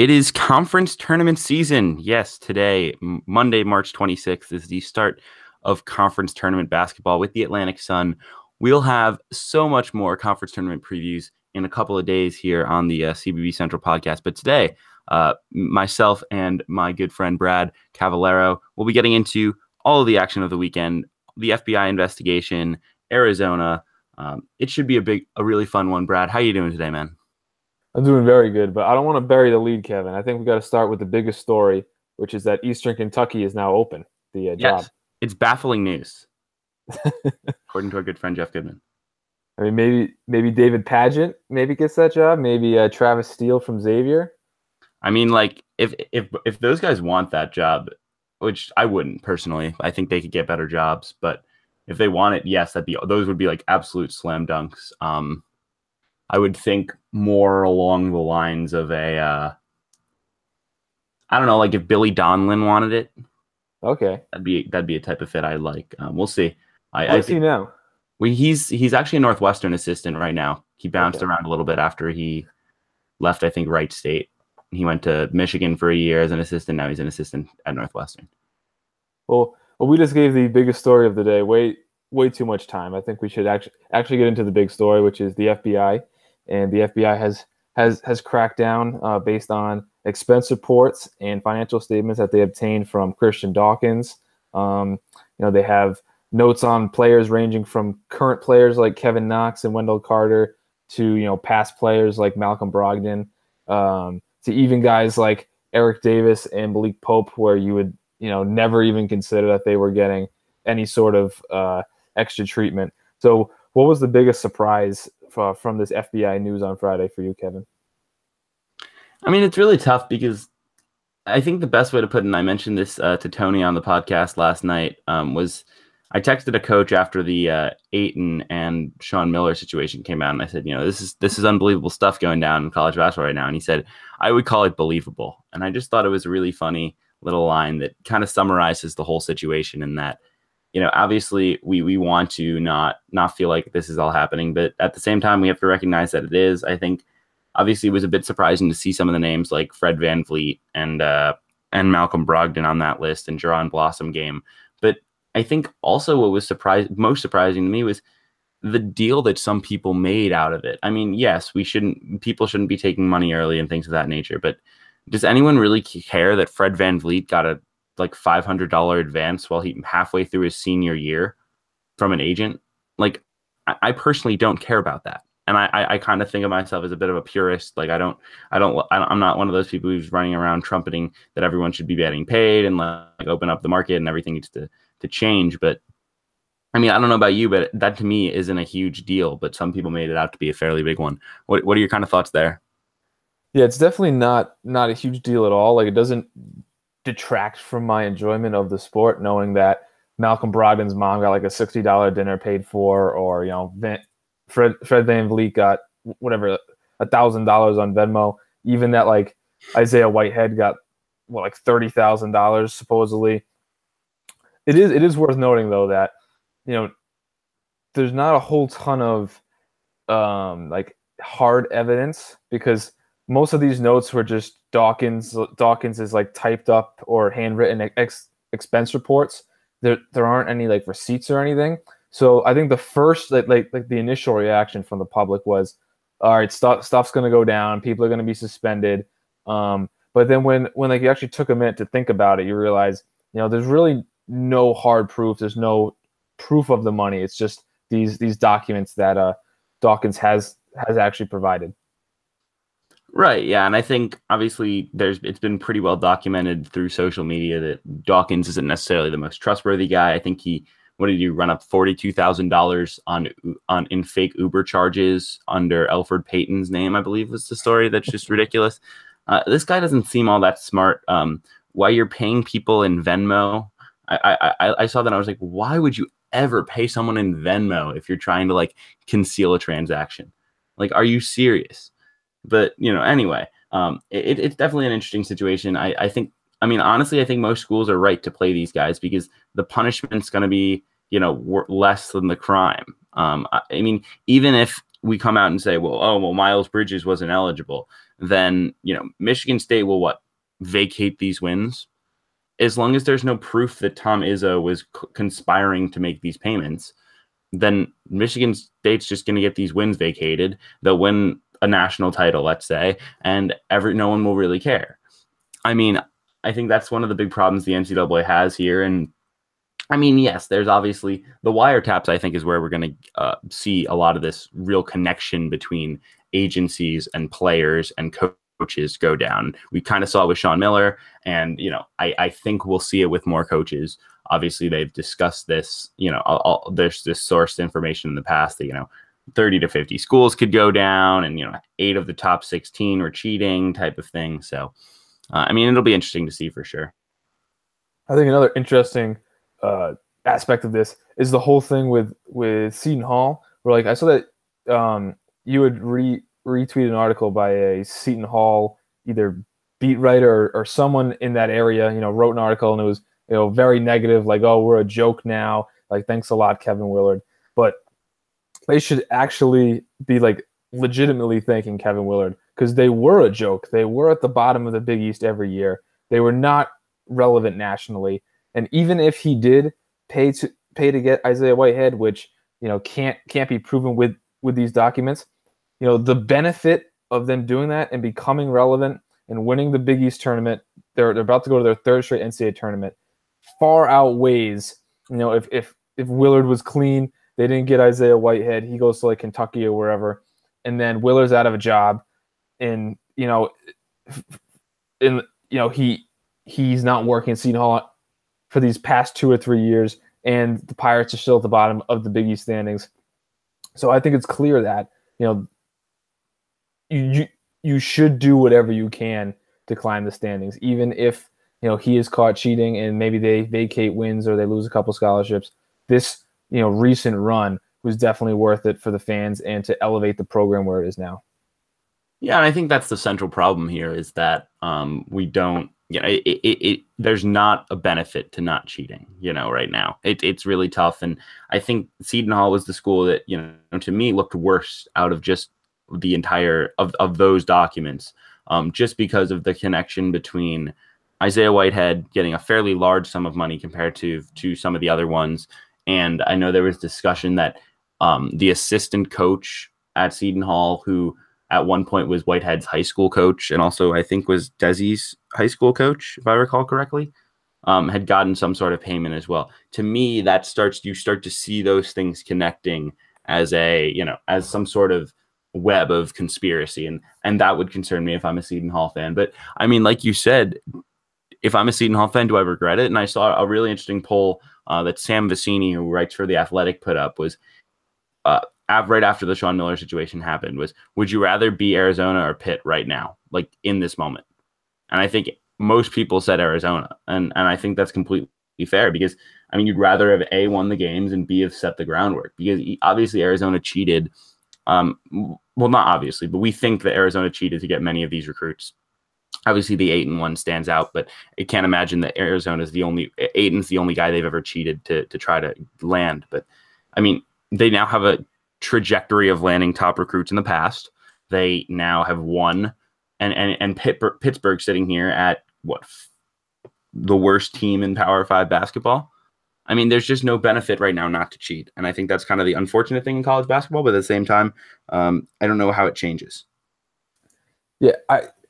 It is conference tournament season. Yes, today, Monday, March 26th, is the start of conference tournament basketball with the Atlantic Sun. We'll have so much more conference tournament previews in a couple of days here on the CBB Central podcast. But today, myself and my good friend Brad Cavallero will be getting into all of the action of the weekend, the FBI investigation, Arizona. It should be a really fun one. Brad, how you doing today, man? I'm doing very good, but I don't want to bury the lead, Kevin. I think we got to start with the biggest story, which is that Eastern Kentucky is now open, the job. It's baffling news, according to our good friend Jeff Goodman. I mean, maybe David Pageant maybe gets that job. Maybe Travis Steele from Xavier. I mean, like if those guys want that job, which I wouldn't personally, I think they could get better jobs. But if they want it, yes, those would be like absolute slam dunks. I would think more along the lines of I don't know, like if Billy Donlin wanted it. Okay, that'd be a type of fit I like. We'll see. What's he now? He's actually a Northwestern assistant right now. He bounced around a little bit after he left, I think, Wright State. He went to Michigan for a year as an assistant. Now he's an assistant at Northwestern. Well, we just gave the biggest story of the day way too much time. I think we should actually get into the big story, which is the FBI. And the FBI has cracked down based on expense reports and financial statements that they obtained from Christian Dawkins. They have notes on players ranging from current players like Kevin Knox and Wendell Carter to past players like Malcolm Brogdon, to even guys like Eric Davis and Malik Pope, where you would never even consider that they were getting any sort of extra treatment. So, what was the biggest surprise from this FBI news on Friday for you, Kevin? I mean, it's really tough because I think the best way to put it, and I mentioned this to Tony on the podcast last night, was I texted a coach after the Ayton and Sean Miller situation came out, and I said, this is unbelievable stuff going down in college basketball right now. And he said, I would call it believable. And I just thought it was a really funny little line that kind of summarizes the whole situation in that, obviously we want to not feel like this is all happening, but at the same time, we have to recognize that it is. I think obviously it was a bit surprising to see some of the names like Fred VanVleet and Malcolm Brogdon on that list and Jaron Blossom game. But I think also what was most surprising to me was the deal that some people made out of it. I mean, yes, people shouldn't be taking money early and things of that nature, but does anyone really care that Fred VanVleet got a like $500 advance while he halfway through his senior year from an agent? Like, I personally don't care about that. And I kind of think of myself as a bit of a purist. Like I'm not one of those people who's running around trumpeting that everyone should be getting paid and like open up the market and everything needs to change. But I mean, I don't know about you, but that to me isn't a huge deal, but some people made it out to be a fairly big one. What are your kind of thoughts there? Yeah, it's definitely not a huge deal at all. Like, it doesn't detract from my enjoyment of the sport, knowing that Malcolm Brogdon's mom got like a $60 dinner paid for, or Fred VanVleet got whatever $1,000 on Venmo. Even that like Isaiah Whitehead got like $30,000 supposedly. It is worth noting though that there's not a whole ton of like hard evidence, because most of these notes were just Dawkins is like typed up or handwritten expense reports. There aren't any like receipts or anything. So I think the first like the initial reaction from the public was, all right, stuff's going to go down. People are going to be suspended. But then when like you actually took a minute to think about it, you realize there's really no hard proof. There's no proof of the money. It's just these documents that Dawkins has actually provided. Right, yeah, and I think obviously it's been pretty well documented through social media that Dawkins isn't necessarily the most trustworthy guy. I think what did you run up $42,000 in fake Uber charges under Elfrid Payton's name, I believe was the story. That's just ridiculous. This guy doesn't seem all that smart. Why you're paying people in Venmo? I saw that and I was like, why would you ever pay someone in Venmo if you're trying to like conceal a transaction? Like, are you serious? But anyway, it's definitely an interesting situation. I think honestly, I think most schools are right to play these guys because the punishment's going to be less than the crime. I mean, even if we come out and say, well, Miles Bridges wasn't eligible, then, Michigan State will vacate these wins. As long as there's no proof that Tom Izzo was conspiring to make these payments, then Michigan State's just going to get these wins vacated. They'll win a national title, let's say, and no one will really care. I mean, I think that's one of the big problems the NCAA has here. And I mean, yes, there's obviously the wiretaps, I think, is where we're going to see a lot of this real connection between agencies and players and coaches go down. We kind of saw it with Sean Miller, and, I think we'll see it with more coaches. Obviously, they've discussed this, there's this sourced information in the past that, 30 to 50 schools could go down, and, 8 of the top 16 were cheating type of thing. So, I mean, it'll be interesting to see for sure. I think another interesting aspect of this is the whole thing with Seton Hall, where, like, I saw that you would retweet an article by a Seton Hall either beat writer or someone in that area, wrote an article, and it was, very negative, like, oh, we're a joke now, like, thanks a lot, Kevin Willard. But they should actually be, like, legitimately thanking Kevin Willard, because they were a joke. They were at the bottom of the Big East every year. They were not relevant nationally. And even if he did pay to get Isaiah Whitehead, which, can't be proven with these documents, the benefit of them doing that and becoming relevant and winning the Big East tournament, they're about to go to their 3rd straight NCAA tournament, far outweighs, if Willard was clean, they didn't get Isaiah Whitehead, he goes to, like, Kentucky or wherever, and then Willard's out of a job, and he's not working at Seton Hall for these past 2 or 3 years, and the Pirates are still at the bottom of the Big East standings. So I think it's clear that you should do whatever you can to climb the standings, even if he is caught cheating and maybe they vacate wins or they lose a couple scholarships. This recent run was definitely worth it for the fans and to elevate the program where it is now. Yeah, and I think that's the central problem here is that we don't, there's not a benefit to not cheating, right now. It's really tough. And I think Seton Hall was the school that, to me looked worse out of just the entire of those documents, just because of the connection between Isaiah Whitehead getting a fairly large sum of money compared to some of the other ones. And I know there was discussion that the assistant coach at Seton Hall, who at one point was Whitehead's high school coach and also I think was Desi's high school coach, if I recall correctly, had gotten some sort of payment as well. To me, you start to see those things connecting as as some sort of web of conspiracy. And that would concern me if I'm a Seton Hall fan. But I mean, like you said, if I'm a Seton Hall fan, do I regret it? And I saw a really interesting poll that Sam Vecini, who writes for The Athletic, put up was right after the Sean Miller situation happened was, would you rather be Arizona or Pitt right now, like in this moment? And I think most people said Arizona. And I think that's completely fair because, I mean, you'd rather have A, won the games and B, have set the groundwork because obviously Arizona cheated. Well, not obviously, but we think that Arizona cheated to get many of these recruits. Obviously, the 8-1 stands out, but I can't imagine that Aiton's the only guy they've ever cheated to try to land. But I mean, they now have a trajectory of landing top recruits in the past. They now have won, and Pittsburgh sitting here at the worst team in Power 5 basketball. I mean, there's just no benefit right now not to cheat, and I think that's kind of the unfortunate thing in college basketball. But at the same time, I don't know how it changes. Yeah,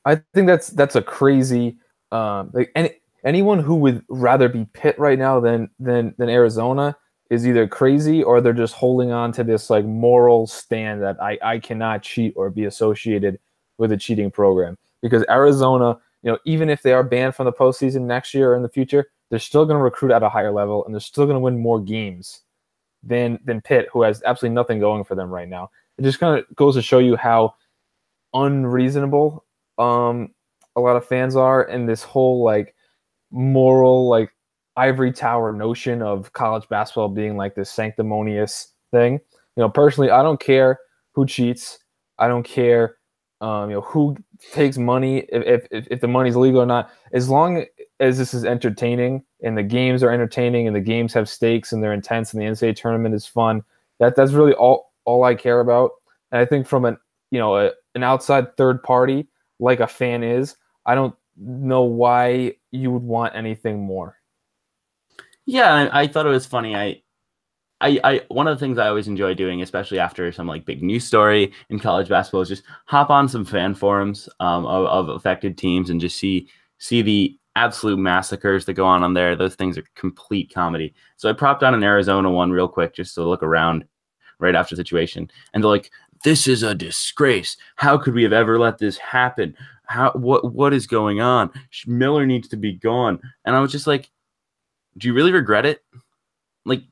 I think that's a crazy anyone who would rather be Pitt right now than Arizona is either crazy or they're just holding on to this like moral stand that I cannot cheat or be associated with a cheating program. Because Arizona, even if they are banned from the postseason next year or in the future, they're still going to recruit at a higher level and they're still going to win more games than Pitt, who has absolutely nothing going for them right now. It just kind of goes to show you how unreasonable a lot of fans are in this whole like moral like ivory tower notion of college basketball being like this sanctimonious thing. Personally, I don't care who cheats. I don't care who takes money, if the money's legal or not, as long as this is entertaining and the games are entertaining and the games have stakes and they're intense and the NCAA tournament is fun. That's really all I care about. And I think from an outside third party like a fan is, I don't know why you would want anything more. Yeah, I thought it was funny. One of the things I always enjoy doing, especially after some like big news story in college basketball, is just hop on some fan forums of affected teams and just see the absolute massacres that go on there. Those things are complete comedy. So I propped on an Arizona one real quick just to look around right after the situation, and they're like, "This is a disgrace. How could we have ever let this happen? What is going on? Miller needs to be gone." And I was just like, "Do you really regret it? Like."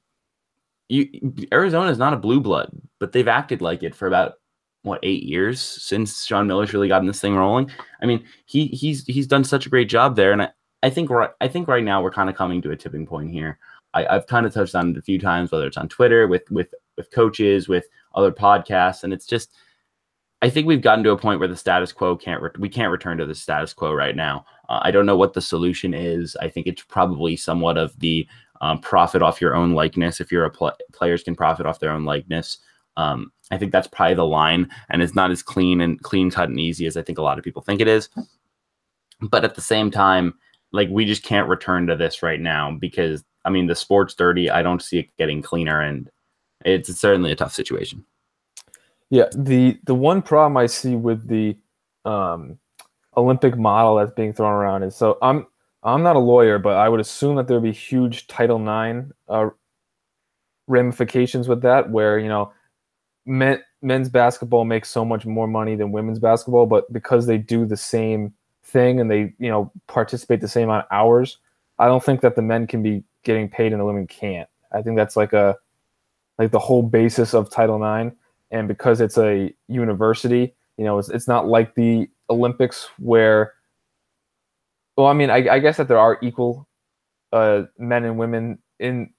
Arizona is not a blue blood, but they've acted like it for about 8 years since Sean Miller's really gotten this thing rolling. I mean, he's done such a great job there, and I think right now we're kind of coming to a tipping point here. I've kind of touched on it a few times, whether it's on Twitter with coaches, with other podcasts, and it's just I think we've gotten to a point where the status quo we can't return to the status quo right now. I don't know what the solution is. I think it's probably somewhat of the profit off your own likeness. If you're players can profit off their own likeness. I think that's probably the line, and it's not as clean cut and easy as I think a lot of people think it is. But at the same time, like we just can't return to this right now because I mean the sport's dirty. I don't see it getting cleaner, and it's certainly a tough situation. Yeah, the one problem I see with the Olympic model that's being thrown around is so I'm not a lawyer, but I would assume that there'd be huge Title IX ramifications with that, where men's basketball makes so much more money than women's basketball, but because they do the same thing and they participate the same amount of hours, I don't think that the men can be getting paid and the women can't. I think that's like the whole basis of Title IX. And because it's a university, it's not like the Olympics where, well, I mean, I guess that there are equal men and women in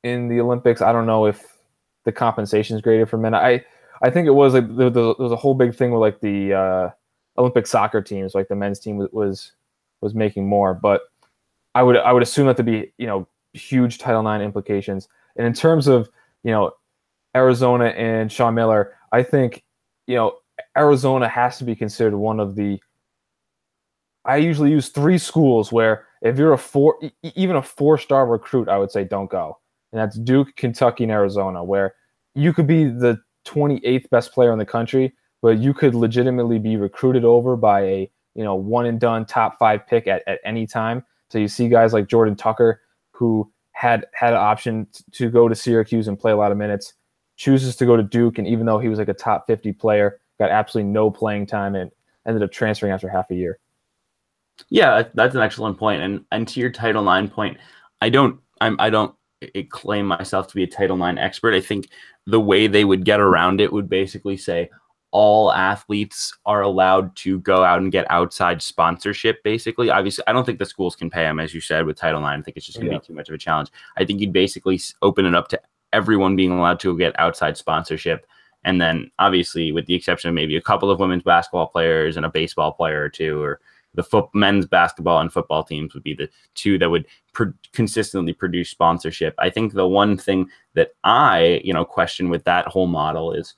the Olympics. I don't know if the compensation is greater for men. I think it was like there was a whole big thing with like the Olympic soccer teams, like the men's team was making more, but I would assume that to be huge Title IX implications. And in terms of Arizona and Sean Miller, I think, Arizona has to be considered one of the. I usually use three schools where if you're even a 4-star recruit, I would say don't go, and that's Duke, Kentucky, and Arizona, where you could be the 28th best player in the country, but you could legitimately be recruited over by a one and done top 5 pick at any time. So you see guys like Jordan Tucker, who had an option to go to Syracuse and play a lot of minutes, chooses to go to Duke, and even though he was like a top 50 player, got absolutely no playing time and ended up transferring after half a year. Yeah, that's an excellent point. And to your Title IX point, I don't claim myself to be a Title IX expert. I think the way they would get around it would basically say all athletes are allowed to go out and get outside sponsorship. Basically, obviously, I don't think the schools can pay them, as you said, with Title IX. I think it's just going to be too much of a challenge. I think you'd basically open it up to everyone being allowed to get outside sponsorship. And then obviously, with the exception of maybe a couple of women's basketball players and a baseball player or two, or the men's basketball and football teams would be the two that would consistently produce sponsorship. I think the one thing that I, question with that whole model is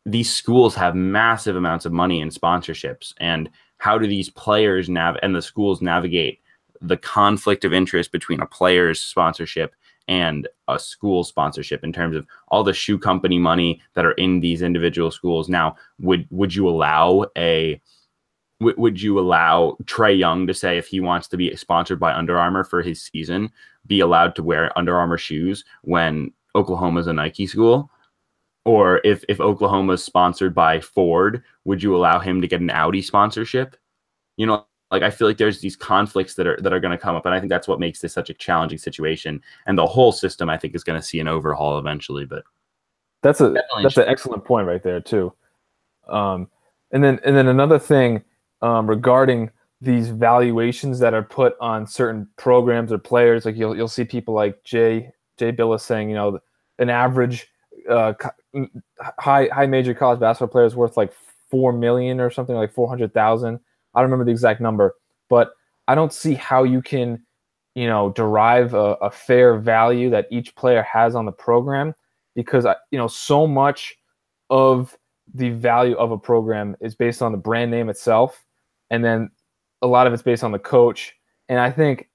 these schools have massive amounts of money in sponsorships, and how do these players and the schools navigate the conflict of interest between a player's sponsorship and a school sponsorship in terms of all the shoe company money that are in these individual schools? Now, would you allow Trae Young to say if he wants to be sponsored by Under Armour for his season, be allowed to wear Under Armour shoes when Oklahoma's a Nike school? Or if Oklahoma's sponsored by Ford, would you allow him to get an Audi sponsorship? Like I feel like there's these conflicts that are going to come up, and I think that's what makes this such a challenging situation. And the whole system, I think, is going to see an overhaul eventually. But that's an excellent point right there too. And then another thing regarding these valuations that are put on certain programs or players, like you'll see people like Jay Billis saying, an average high major college basketball player is worth like $4 million or something, like 400,000. I don't remember the exact number, but I don't see how you can, derive a fair value that each player has on the program, because so much of the value of a program is based on the brand name itself, and then a lot of it's based on the coach. And I think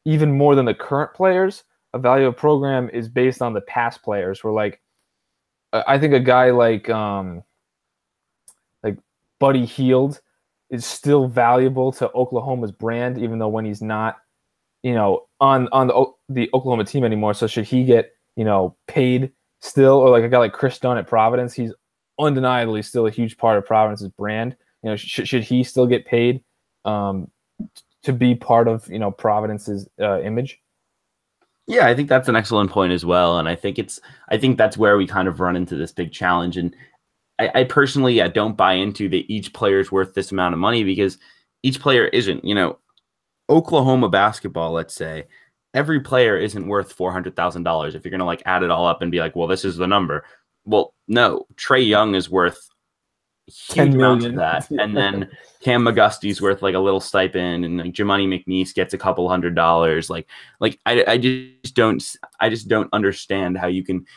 even more than the current players, a value of a program is based on the past players. Where like I think a guy like Buddy Hield is still valuable to Oklahoma's brand, even though when he's not, on the Oklahoma team anymore. So should he get, paid still? Or like a guy like Chris Dunn at Providence, he's undeniably still a huge part of Providence's brand. Should he still get paid to be part of, Providence's image? Yeah, I think that's an excellent point as well. And I think that's where we kind of run into this big challenge. And I personally don't buy into that each player is worth this amount of money, because each player isn't. Oklahoma basketball, let's say, every player isn't worth $400,000 if you're going to like add it all up and be like, well, this is the number. Well, no, Trae Young is worth huge amounts of that. And then Cam McGusty's worth like a little stipend, and like Jimani McNeese gets a couple $100. I just don't understand how you can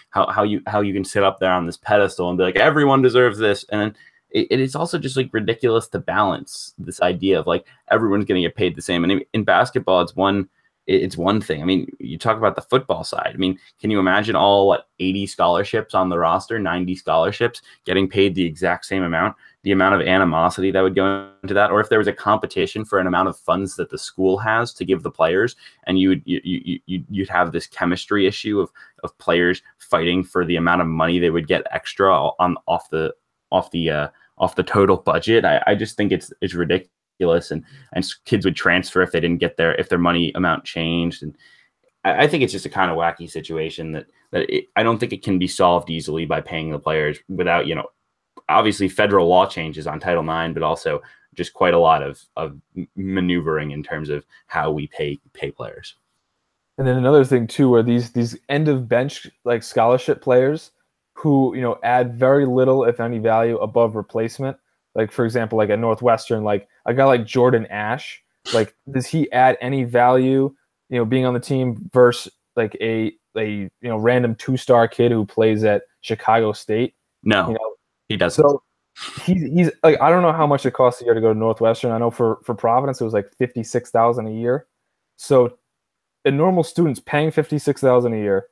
sit up there on this pedestal and be like, everyone deserves this. And then it's also just like ridiculous to balance this idea of like everyone's going to get paid the same. And in basketball, it's one thing. I mean, you talk about the football side. I mean, can you imagine all 80 scholarships on the roster, 90 scholarships getting paid the exact same amount? The amount of animosity that would go into that, or if there was a competition for an amount of funds that the school has to give the players, and you'd have this chemistry issue of players fighting for the amount of money they would get extra off the total budget. I just think it's ridiculous, and kids would transfer if they didn't get if their money amount changed. And I think it's just a kind of wacky situation that I don't think it can be solved easily by paying the players without, obviously federal law changes on Title IX, but also just quite a lot of maneuvering in terms of how we pay players. And then another thing too, where these end of bench like scholarship players who add very little, if any, value above replacement. Like for example, like at Northwestern, like a guy like Jordan Ash, like does he add any value, being on the team versus like a random 2-star kid who plays at Chicago State? No, he doesn't. So he's like, I don't know how much it costs a year to go to Northwestern. I know for Providence it was like $56,000 a year. So a normal student's paying $56,000 a year.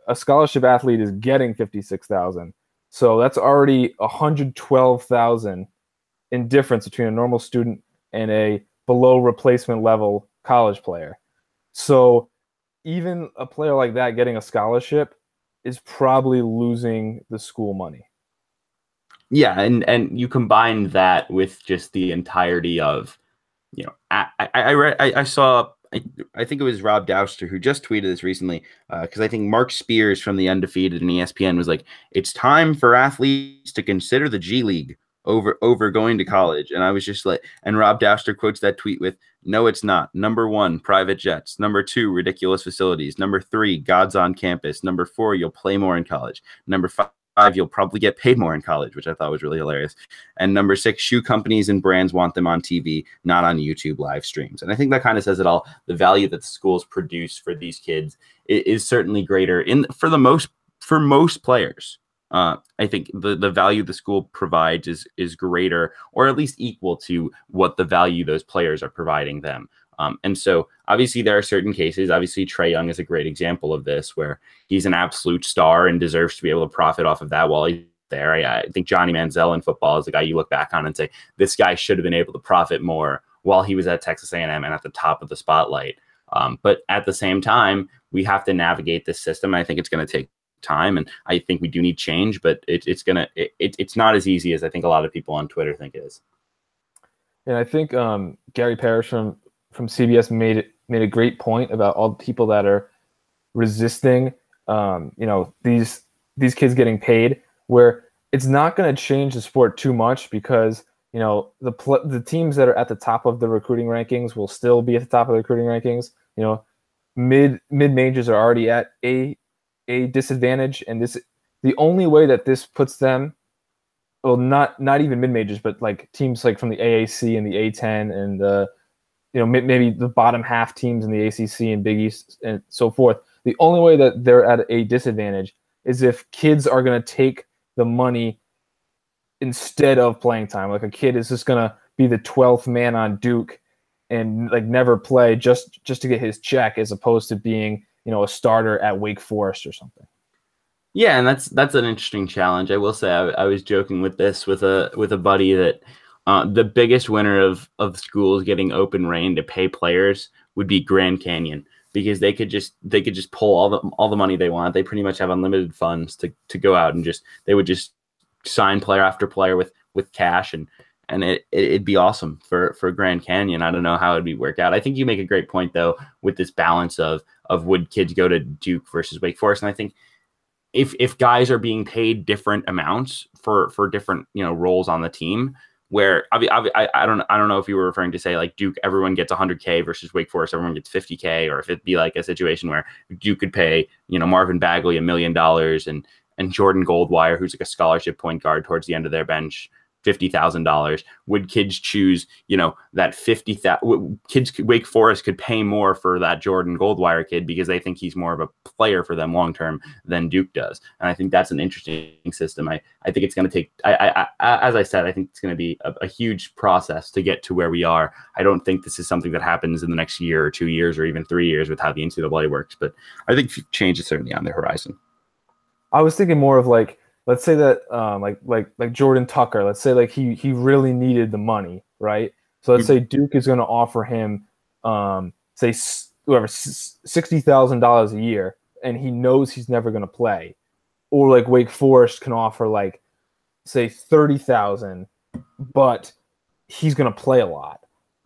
A scholarship athlete is getting $56,000. So that's already $112,000 in difference between a normal student and a below replacement level college player. So even a player like that getting a scholarship is probably losing the school money. Yeah, and you combine that with just the entirety of, I saw, I think it was Rob Douster who just tweeted this recently, because I think Mark Spears from the Undefeated and ESPN was like, it's time for athletes to consider the G League over going to college. And I was just like, and Rob Douster quotes that tweet with, no, it's not. Number 1, private jets. Number 2, ridiculous facilities. Number 3, gods on campus. Number 4, you'll play more in college. Number 5, you'll probably get paid more in college, which I thought was really hilarious. And number 6, shoe companies and brands want them on TV, not on YouTube live streams. And I think that kind of says it all. The value that the schools produce for these kids is certainly greater for most players. I think the value the school provides is greater, or at least equal to what the value those players are providing them. And so obviously there are certain cases. Obviously Trae Young is a great example of this, where he's an absolute star and deserves to be able to profit off of that while he's there. I think Johnny Manziel in football is the guy you look back on and say, this guy should have been able to profit more while he was at Texas A&M and at the top of the spotlight. But at the same time, we have to navigate this system. And I think it's going to take time, and I think we do need change, but it's not as easy as I think a lot of people on Twitter think it is. And I think Gary Parrish from CBS made a great point about all the people that are resisting these kids getting paid, where it's not going to change the sport too much, because the teams that are at the top of the recruiting rankings will still be at the top of the recruiting rankings. Mid majors are already at a disadvantage, and the only way that this puts them, well, not even mid majors, but like teams like from the AAC and the A10 and the maybe the bottom half teams in the ACC and Big East and so forth. The only way that they're at a disadvantage is if kids are going to take the money instead of playing time. Like a kid is just gonna be the 12th man on Duke and like never play just to get his check, as opposed to being, a starter at Wake Forest or something. Yeah, and that's an interesting challenge. I will say I was joking with this with a buddy that the biggest winner of schools getting open reign to pay players would be Grand Canyon, because they could just pull all the money they want. They pretty much have unlimited funds to go out and they would just sign player after player with cash, and it'd be awesome for Grand Canyon. I don't know how it'd be work out. I think you make a great point though with this balance of would kids go to Duke versus Wake Forest, and I think if guys are being paid different amounts for different roles on the team, where I don't know if you were referring to say like Duke everyone gets 100K versus Wake Forest everyone gets 50K, or if it'd be like a situation where Duke could pay Marvin Bagley $1 million and Jordan Goldwire, who's like a scholarship point guard towards the end of their bench, $50,000. Would kids choose, that 50,000? Kids, Wake Forest could pay more for that Jordan Goldwire kid because they think he's more of a player for them long term than Duke does. And I think that's an interesting system. I think it's going to take. As I said, I think it's going to be a huge process to get to where we are. I don't think this is something that happens in the next year or 2 years or even 3 years with how the NCAA works. But I think change is certainly on the horizon. I was thinking more of like, let's say that like Jordan Tucker, let's say like he really needed the money, right? So let's say Duke is going to offer him say whoever $60,000 a year, and he knows he's never going to play, or like Wake Forest can offer like say 30,000, but he's going to play a lot,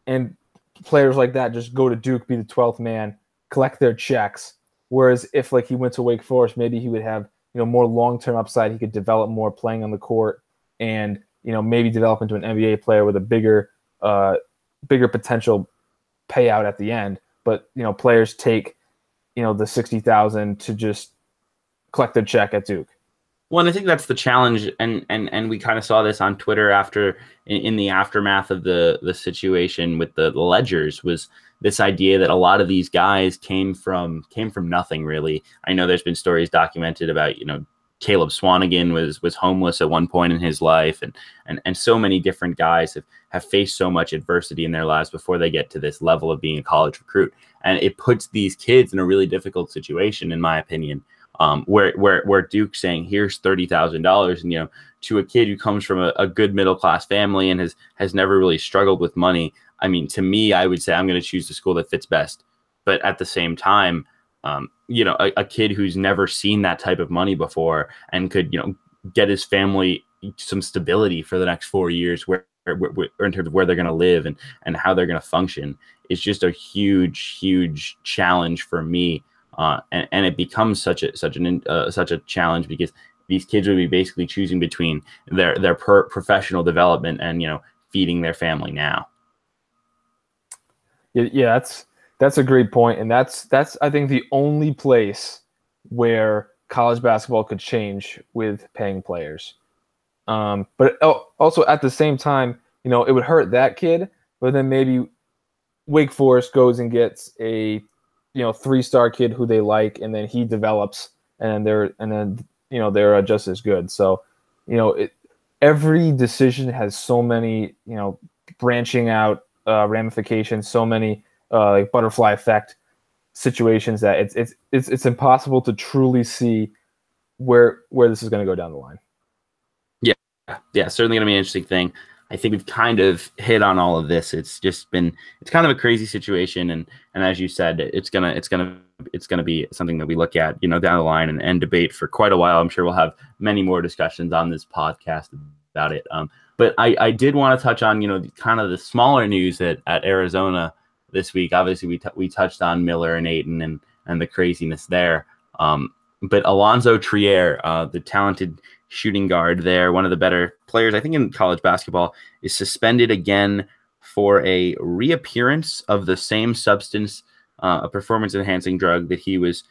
and players like that just go to Duke, be the 12th man, collect their checks. Whereas if like he went to Wake Forest, maybe he would have more long-term upside. He could develop more playing on the court, and maybe develop into an NBA player with a bigger potential payout at the end. But players take the 60,000 to just collect their check at Duke. Well, and I think that's the challenge, and we kind of saw this on Twitter after in the aftermath of the situation with the Ledgers, was this idea that a lot of these guys came from nothing really. I know there's been stories documented about Caleb Swanigan was homeless at one point in his life, and so many different guys have faced so much adversity in their lives before they get to this level of being a college recruit, and it puts these kids in a really difficult situation, in my opinion. Where Duke's saying here's $30,000, and to a kid who comes from a good middle class family and has never really struggled with money. I mean, to me, I would say I'm going to choose the school that fits best. But at the same time, a kid who's never seen that type of money before and could get his family some stability for the next 4 years, where in terms of where they're going to live and how they're going to function, is just a huge challenge for me. And it becomes such a challenge because these kids would be basically choosing between their professional development and feeding their family now. Yeah, that's a great point, and that's I think the only place where college basketball could change with paying players. But also at the same time, it would hurt that kid, but then maybe Wake Forest goes and gets a 3-star kid who they like, and then he develops, and they're just as good. So, every decision has so many branching out ramifications, so many like butterfly effect situations that it's impossible to truly see where this is going to go down the line. Yeah, certainly going to be an interesting thing. I think we've kind of hit on all of this. It's kind of a crazy situation, and as you said, it's gonna be something that we look at down the line and debate for quite a while. I'm sure we'll have many more discussions on this podcast about it. But I did want to touch on kind of the smaller news at Arizona this week. Obviously, we touched on Miller and Ayton and the craziness there. But Allonzo Trier, the talented shooting guard there, one of the better players, I think, in college basketball, is suspended again for a reappearance of the same substance, a performance-enhancing drug that he was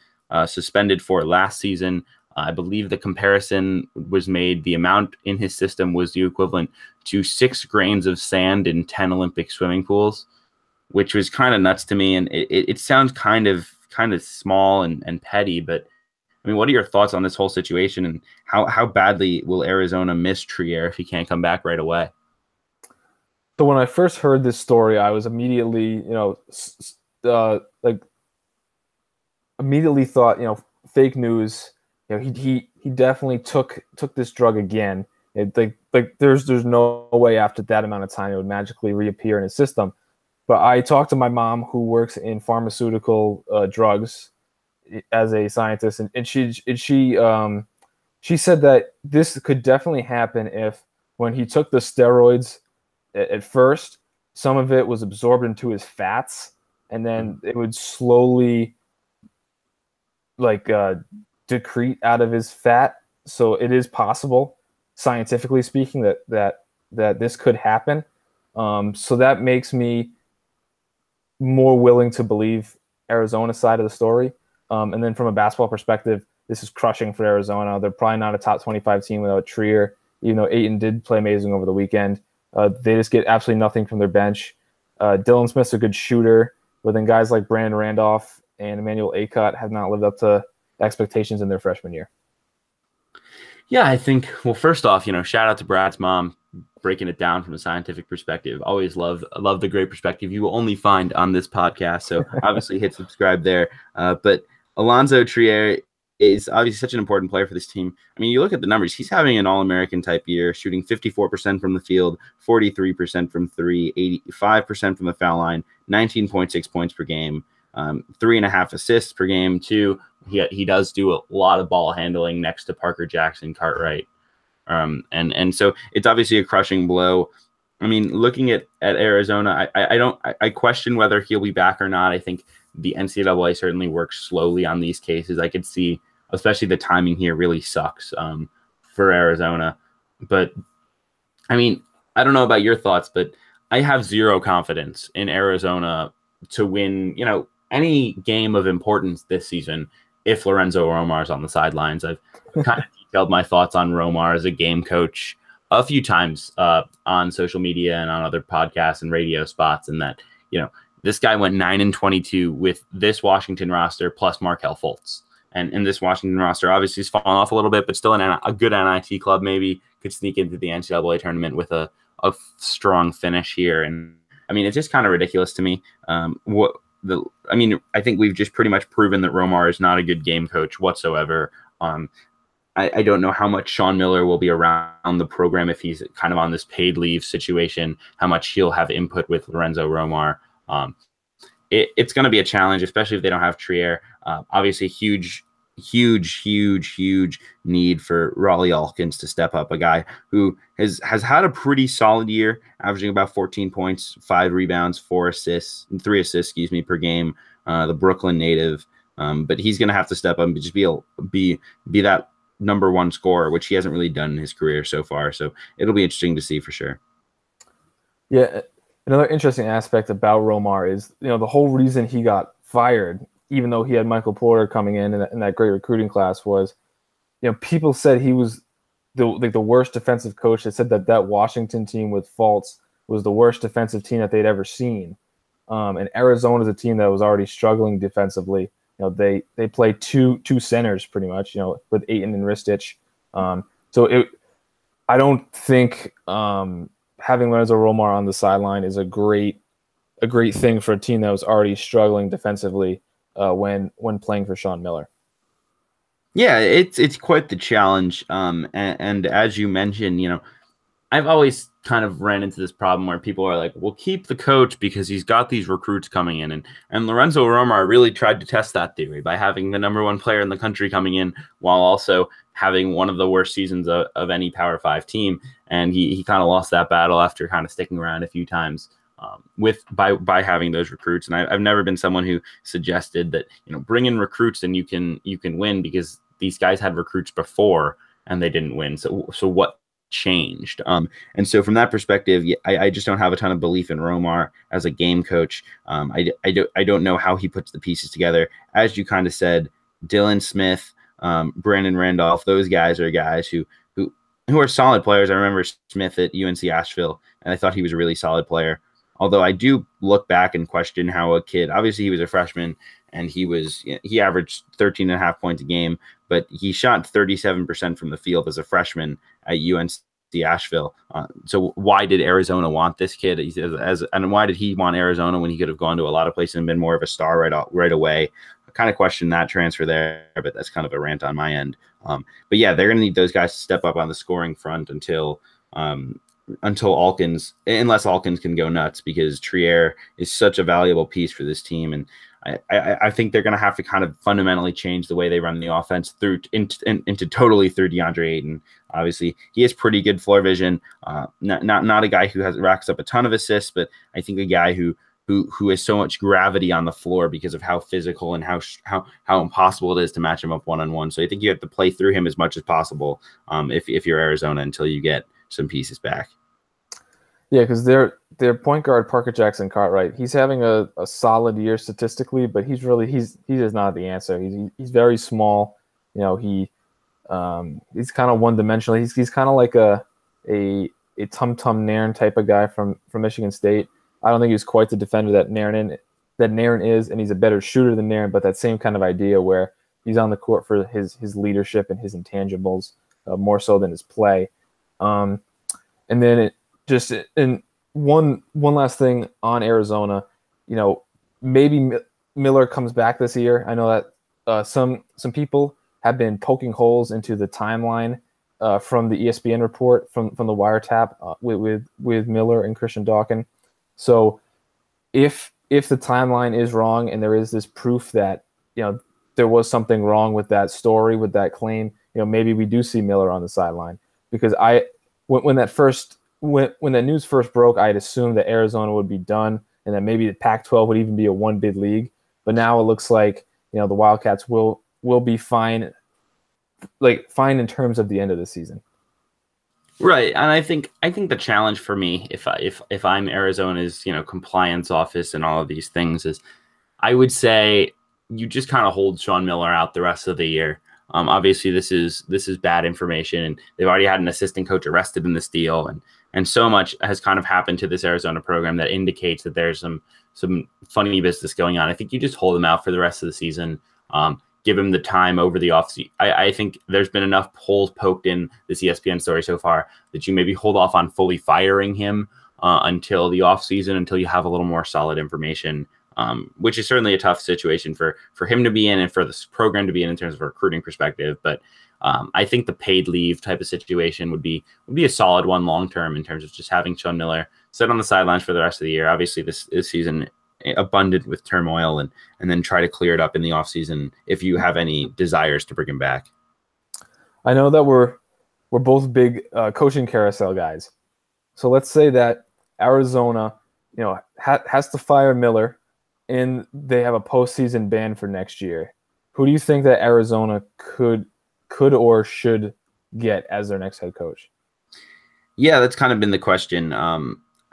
suspended for last season. I believe the comparison was made, the amount in his system was the equivalent to 6 grains of sand in 10 Olympic swimming pools, which was kind of nuts to me. And it sounds kind of small and petty, but I mean, what are your thoughts on this whole situation, and how badly will Arizona miss Trier if he can't come back right away? So when I first heard this story, I was immediately, like immediately thought, fake news. He definitely took this drug again. There's no way after that amount of time it would magically reappear in his system. But I talked to my mom, who works in pharmaceutical drugs as a scientist, and she said that this could definitely happen if, when he took the steroids at first, some of it was absorbed into his fats, and then it would slowly decrete out of his fat. So it is possible, scientifically speaking, that this could happen. So that makes me more willing to believe Arizona's side of the story. And then from a basketball perspective, this is crushing for Arizona. They're probably not a top 25 team without Trier, even though Ayton did play amazing over the weekend. They just get absolutely nothing from their bench. Dylan Smith's a good shooter, but then guys like Brandon Randolph and Emmanuel Acott have not lived up to expectations in their freshman year. Yeah, I think, well, first off, shout out to Brad's mom breaking it down from a scientific perspective. Always love the great perspective you will only find on this podcast. So obviously hit subscribe there. But Allonzo Trier is obviously such an important player for this team. I mean, you look at the numbers, he's having an All-American type year, shooting 54% from the field, 43% from three, 85% from the foul line, 19.6 points per game, 3.5 assists per game too. He does do a lot of ball handling next to Parker Jackson Cartwright. And so it's obviously a crushing blow. I mean, looking at Arizona, I question whether he'll be back or not. I think the NCAA certainly works slowly on these cases. I could see, especially the timing here really sucks for Arizona. But I mean, I don't know about your thoughts, but I have zero confidence in Arizona to win, any game of importance this season if Lorenzo Romar is on the sidelines. I've kind of detailed my thoughts on Romar as a game coach a few times on social media and on other podcasts and radio spots, and that, this guy went 9-22 with this Washington roster plus Markelle Fultz. And this Washington roster obviously has fallen off a little bit, but still a good NIT club maybe could sneak into the NCAA tournament with a strong finish here. And I mean, it's just kind of ridiculous to me. I think we've just pretty much proven that Romar is not a good game coach whatsoever. I don't know how much Sean Miller will be around the program if he's kind of on this paid leave situation, how much he'll have input with Lorenzo Romar. It's going to be a challenge, especially if they don't have Trier. Obviously, huge need for Raleigh Alkins to step up, a guy who has had a pretty solid year, averaging about 14 points, 5 rebounds, 3 assists, per game, the Brooklyn native. But he's going to have to step up and just be that number one scorer, which he hasn't really done in his career so far. So it'll be interesting to see for sure. Yeah. Another interesting aspect about Romar is, the whole reason he got fired, even though he had Michael Porter coming in that great recruiting class, was, people said he was the worst defensive coach. They said that Washington team with Fultz was the worst defensive team that they'd ever seen. And Arizona is a team that was already struggling defensively. They play two centers pretty much, with Ayton and Ristich. I don't think having Lorenzo Romar on the sideline is a great thing for a team that was already struggling defensively when playing for Sean Miller. Yeah, it's quite the challenge. And as you mentioned, I've always kind of ran into this problem where people are like, well, keep the coach because he's got these recruits coming in. And Lorenzo Romar really tried to test that theory by having the number one player in the country coming in while also having one of the worst seasons of any Power 5 team. And he kind of lost that battle after kind of sticking around a few times by having those recruits. And I've never been someone who suggested that, bring in recruits and you can win, because these guys had recruits before and they didn't win. So what changed? And so from that perspective, I just don't have a ton of belief in Romar as a game coach. I don't know how he puts the pieces together. As you kind of said, Dylan Smith, Brandon Randolph, those guys are guys who are solid players. I remember Smith at UNC Asheville, and I thought he was a really solid player. Although I do look back and question how a kid, obviously he was a freshman and he averaged 13.5 points a game, but he shot 37% from the field as a freshman at UNC Asheville. So why did Arizona want this kid? And why did he want Arizona when he could have gone to a lot of places and been more of a star right away? I kind of question that transfer there, but that's kind of a rant on my end. But yeah, they're going to need those guys to step up on the scoring front until Alkins, unless Alkins can go nuts, because Trier is such a valuable piece for this team. And I think they're going to have to kind of fundamentally change the way they run the offense into totally through DeAndre Ayton. Obviously, he has pretty good floor vision. Not a guy who racks up a ton of assists, but I think a guy who has so much gravity on the floor because of how physical and how impossible it is to match him up one-on-one. So I think you have to play through him as much as possible if you're Arizona until you get some pieces back. Yeah, because their point guard Parker Jackson Cartwright, he's having a solid year statistically, but he's just not the answer. He's very small. You know, he's kind of one dimensional. He's kind of like a Tum Tum Nairn type of guy from Michigan State. I don't think he's quite the defender that Nairn is, and he's a better shooter than Nairn. But that same kind of idea where he's on the court for his leadership and his intangibles more so than his play. And then one last thing on Arizona, you know, maybe Miller comes back this year. I know that some people have been poking holes into the timeline from the ESPN report from the wiretap with Miller and Christian Dawkins. So if the timeline is wrong and there is this proof that, you know, there was something wrong with that story, with that claim, you know, maybe we do see Miller on the sideline. Because when that news first broke, I had assumed that Arizona would be done and that maybe the Pac-12 would even be a one bid league. But now it looks like, you know, the Wildcats will be fine in terms of the end of the season. Right, and I think the challenge for me, if I'm Arizona's, you know, compliance office and all of these things, is I would say you just kind of hold Sean Miller out the rest of the year. Obviously, this is bad information, and they've already had an assistant coach arrested in this deal, and so much has kind of happened to this Arizona program that indicates that there's some funny business going on. I think you just hold him out for the rest of the season. Give him the time over the offseason. I think there's been enough holes poked in this ESPN story so far that you maybe hold off on fully firing him until the offseason, until you have a little more solid information, which is certainly a tough situation for him to be in and for this program to be in terms of a recruiting perspective. But I think the paid leave type of situation would be a solid one long-term in terms of just having Sean Miller sit on the sidelines for the rest of the year. Obviously, this season abundant with turmoil, and then try to clear it up in the offseason if you have any desires to bring him back. I know that we're both big coaching carousel guys. So let's say that Arizona, you know, has to fire Miller and they have a postseason ban for next year. Who do you think that Arizona could or should get as their next head coach? Yeah, that's kind of been the question.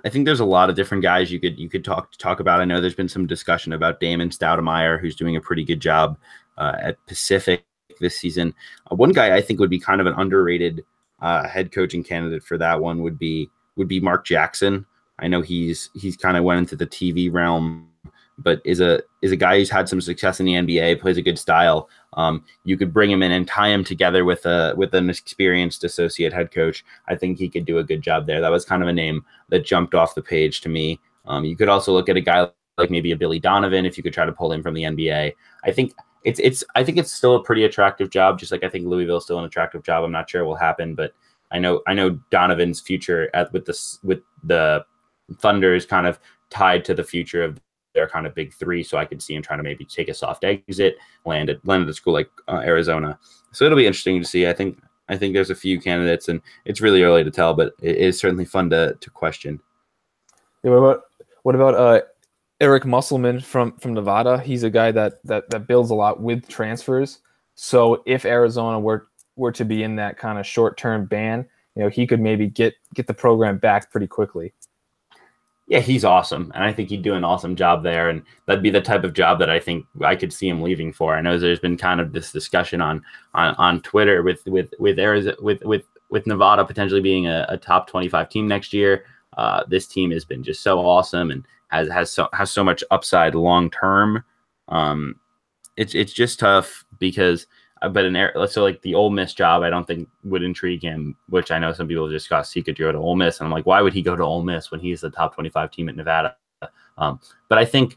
I think there's a lot of different guys you could talk about. I know there's been some discussion about Damon Stoudemire, who's doing a pretty good job at Pacific this season. One guy I think would be kind of an underrated head coaching candidate for that one would be Mark Jackson. I know he's kind of went into the TV realm, but is a guy who's had some success in the NBA, plays a good style. You could bring him in and tie him together with an experienced associate head coach. I think he could do a good job there. That was kind of a name that jumped off the page to me. You could also look at a guy like maybe a Billy Donovan if you could try to pull him from the NBA. I think it's still a pretty attractive job, just like I think Louisville is still an attractive job. I'm not sure it will happen, but I know Donovan's future with the Thunder is kind of tied to the future of their kind of big three, so I could see him trying to maybe take a soft exit, land at a school like Arizona. So it'll be interesting to see. I think there's a few candidates, and it's really early to tell, but it is certainly fun to question. Yeah, what about Eric Musselman from Nevada? He's a guy that builds a lot with transfers. So if Arizona were to be in that kind of short-term ban, you know, he could maybe get the program back pretty quickly. Yeah, he's awesome, and I think he'd do an awesome job there, and that'd be the type of job that I think I could see him leaving for. I know there's been kind of this discussion on Twitter with Arizona, with Nevada potentially being a top 25 team next year. This team has been just so awesome and has so much upside long term. It's just tough because but so like the Ole Miss job, I don't think would intrigue him, which I know some people discuss. He could go to Ole Miss, and I'm like, why would he go to Ole Miss when he's the top 25 team at Nevada? But I think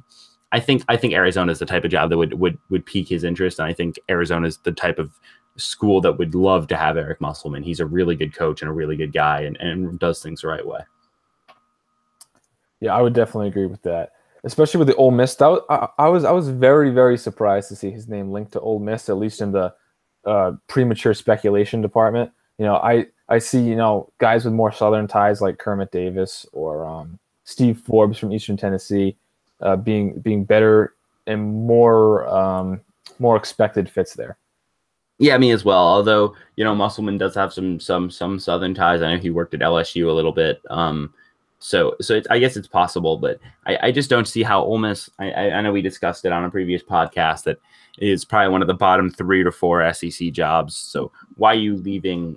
Arizona is the type of job that would pique his interest, and I think Arizona is the type of school that would love to have Eric Musselman. He's a really good coach and a really good guy, and does things the right way. Yeah, I would definitely agree with that, especially with the Ole Miss. I was very, very surprised to see his name linked to Ole Miss, at least in the premature speculation department. I see guys with more Southern ties like Kermit Davis or Steve Forbes from Eastern Tennessee being better and more expected fits there. Yeah, me as well. Although Musselman does have some Southern ties. I know he worked at LSU a little bit. So I guess it's possible, but I just don't see how Ole Miss. I know we discussed it on a previous podcast that it is probably one of the bottom 3 to 4 SEC jobs. So why are you leaving?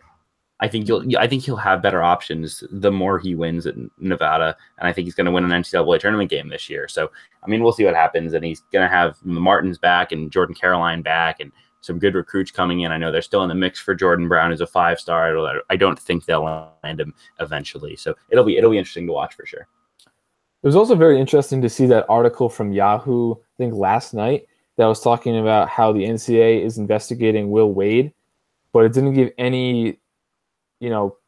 I think he'll have better options the more he wins at Nevada, and I think he's going to win an NCAA tournament game this year. So I mean, we'll see what happens, and he's going to have Martins back and Jordan Caroline back and some good recruits coming in. I know they're still in the mix for Jordan Brown as a 5-star. I don't think they'll land him eventually. So it'll be interesting to watch for sure. It was also very interesting to see that article from Yahoo, I think last night, that was talking about how the NCAA is investigating Will Wade, but it didn't give any,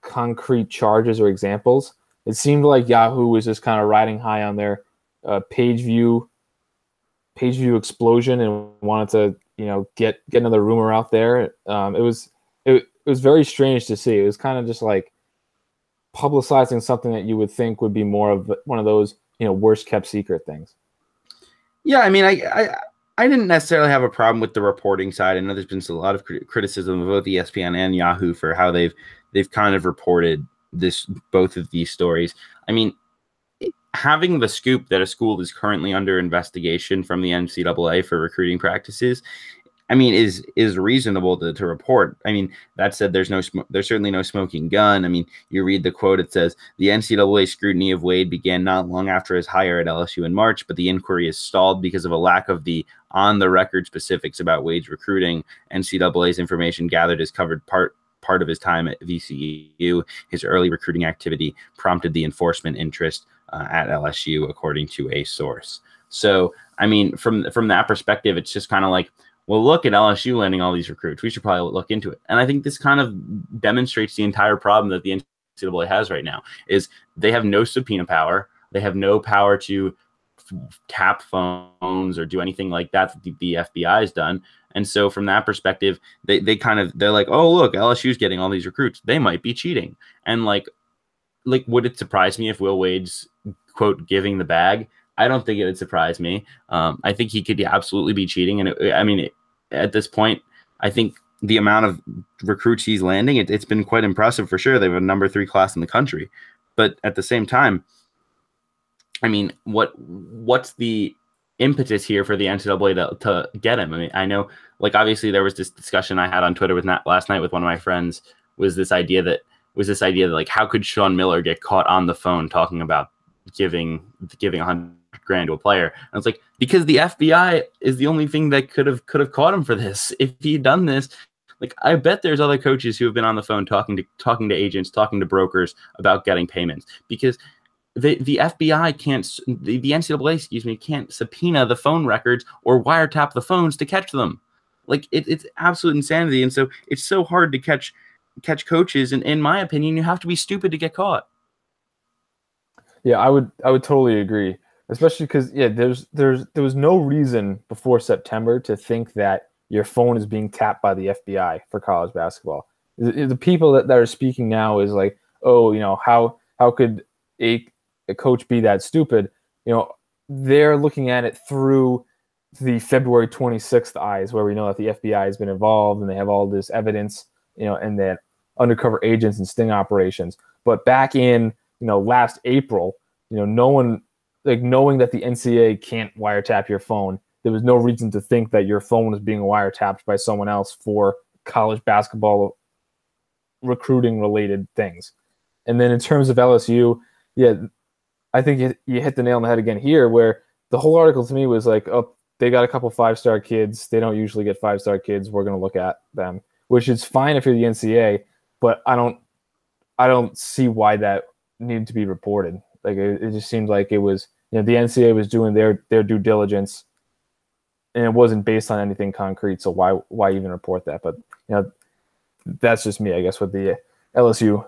concrete charges or examples. It seemed like Yahoo was just kind of riding high on their page view explosion and wanted to, get another rumor out there. It was very strange to see. It was kind of just like publicizing something that you would think would be more of one of those, worst kept secret things. Yeah, I mean, I didn't necessarily have a problem with the reporting side. I know there's been a lot of criticism of both ESPN and Yahoo for how they've kind of reported both of these stories. I mean, having the scoop that a school is currently under investigation from the NCAA for recruiting practices, I mean, is reasonable to report. I mean, that said, there's certainly no smoking gun. I mean, you read the quote, it says, the NCAA scrutiny of Wade began not long after his hire at LSU in March, but the inquiry is stalled because of a lack of the on-the-record specifics about Wade's recruiting. NCAA's information gathered has covered part of his time at VCU. His early recruiting activity prompted the enforcement interest at LSU, according to a source. So, I mean, from that perspective, it's just kind of like, well, look at LSU landing all these recruits. We should probably look into it. And I think this kind of demonstrates the entire problem that the NCAA has right now is they have no subpoena power. They have no power to tap phones or do anything like that the FBI has done. And so from that perspective, they're like, oh, look, LSU's getting all these recruits. They might be cheating. And like, would it surprise me if Will Wade's, quote, giving the bag? I don't think it would surprise me. I think he could absolutely be cheating. And at this point, I think the amount of recruits he's landing, it's been quite impressive for sure. They have a number 3 class in the country. But at the same time, I mean, what's the impetus here for the NCAA to get him? I mean, I know, like, obviously there was this discussion I had on Twitter last night with one of my friends, was this idea that like, how could Sean Miller get caught on the phone talking about giving $100,000 to a player? And it's like, because the FBI is the only thing that could have caught him for this. If he'd done this, like, I bet there's other coaches who have been on the phone talking to agents, talking to brokers about getting payments, because the FBI the NCAA, can't subpoena the phone records or wiretap the phones to catch them. Like, it's absolute insanity. And so it's so hard to catch coaches. And in my opinion, you have to be stupid to get caught. Yeah, I would totally agree, especially because there was no reason before September to think that your phone is being tapped by the FBI for college basketball. The people that are speaking now is like, oh, how could a coach be that stupid? They're looking at it through the February 26th eyes, where we know that the FBI has been involved and they have all this evidence, and that undercover agents and sting operations. But back in last April, no one, like, knowing that the NCAA can't wiretap your phone, there was no reason to think that your phone was being wiretapped by someone else for college basketball recruiting related things. And then in terms of LSU, yeah, I think you hit the nail on the head again here, where the whole article to me was like, oh, they got a couple 5-star kids. They don't usually get 5-star kids. We're going to look at them, which is fine if you're the NCAA, but I don't see why that needed to be reported. Like it just seemed like it was, the NCAA was doing their due diligence, and it wasn't based on anything concrete. So why even report that? But that's just me, I guess, with the LSU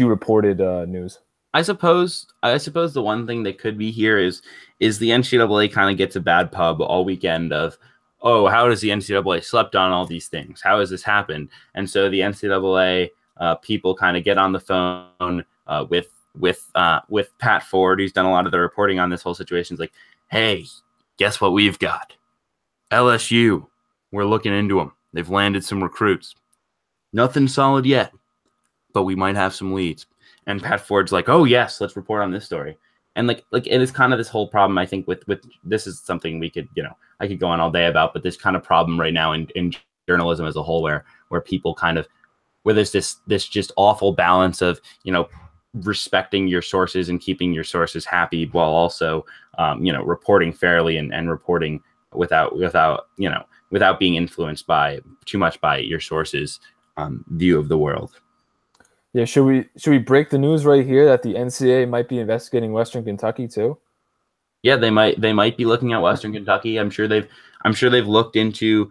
reported news. I suppose the one thing that could be here is the NCAA kind of gets a bad pub all weekend of, oh, how does the NCAA slept on all these things? How has this happened? And so the NCAA people kind of get on the phone with Pat Ford, who's done a lot of the reporting on this whole situation. It's like, hey, guess what we've got? LSU, we're looking into them. They've landed some recruits. Nothing solid yet, but we might have some leads. And Pat Ford's like, oh, yes, let's report on this story. And like it is kind of this whole problem, I think, with this is something we could, I could go on all day about, but this kind of problem right now in journalism as a whole where people kind of, where there's this just awful balance of, respecting your sources and keeping your sources happy while also, reporting fairly and reporting without being influenced by too much by your sources' view of the world. Yeah, should we break the news right here that the NCAA might be investigating Western Kentucky too? Yeah, they might be looking at Western Kentucky. I'm sure they've looked into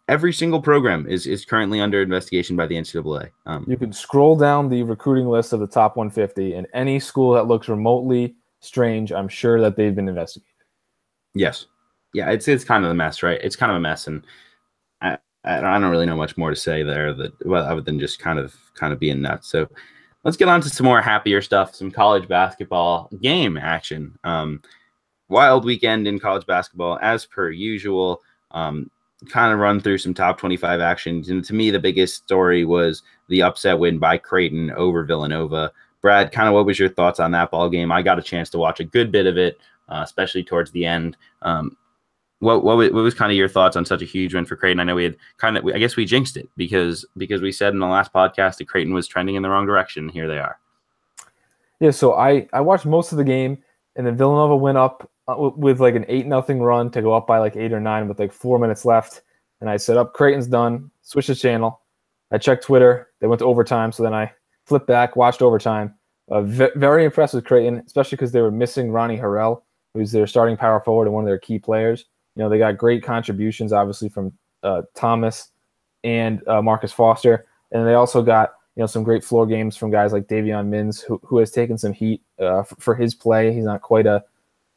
every single program is currently under investigation by the NCAA. You can scroll down the recruiting list of the top 150, and any school that looks remotely strange, I'm sure that they've been investigated. Yes, yeah, it's kind of a mess, right? It's kind of a mess, and I don't really know much more to say there other than just kind of being nuts. So let's get on to some more happier stuff, some college basketball game action. Wild weekend in college basketball, as per usual. Kind of run through some top 25 actions. And to me, the biggest story was the upset win by Creighton over Villanova. Brad, kind of what was your thoughts on that ball game? I got a chance to watch a good bit of it, especially towards the end. What was kind of your thoughts on such a huge win for Creighton? I know I guess we jinxed it because we said in the last podcast that Creighton was trending in the wrong direction. Here they are. Yeah, so I watched most of the game, and then Villanova went up with like an 8-0 run to go up by like 8 or 9 with like 4 minutes left. And I said, Creighton's done. Switch the channel. I checked Twitter. They went to overtime. So then I flipped back, watched overtime. Very impressed with Creighton, especially because they were missing Ronnie Harrell, who's their starting power forward and one of their key players. They got great contributions, obviously, from Thomas and Marcus Foster. And they also got some great floor games from guys like Davion Mins, who has taken some heat for his play. He's not quite a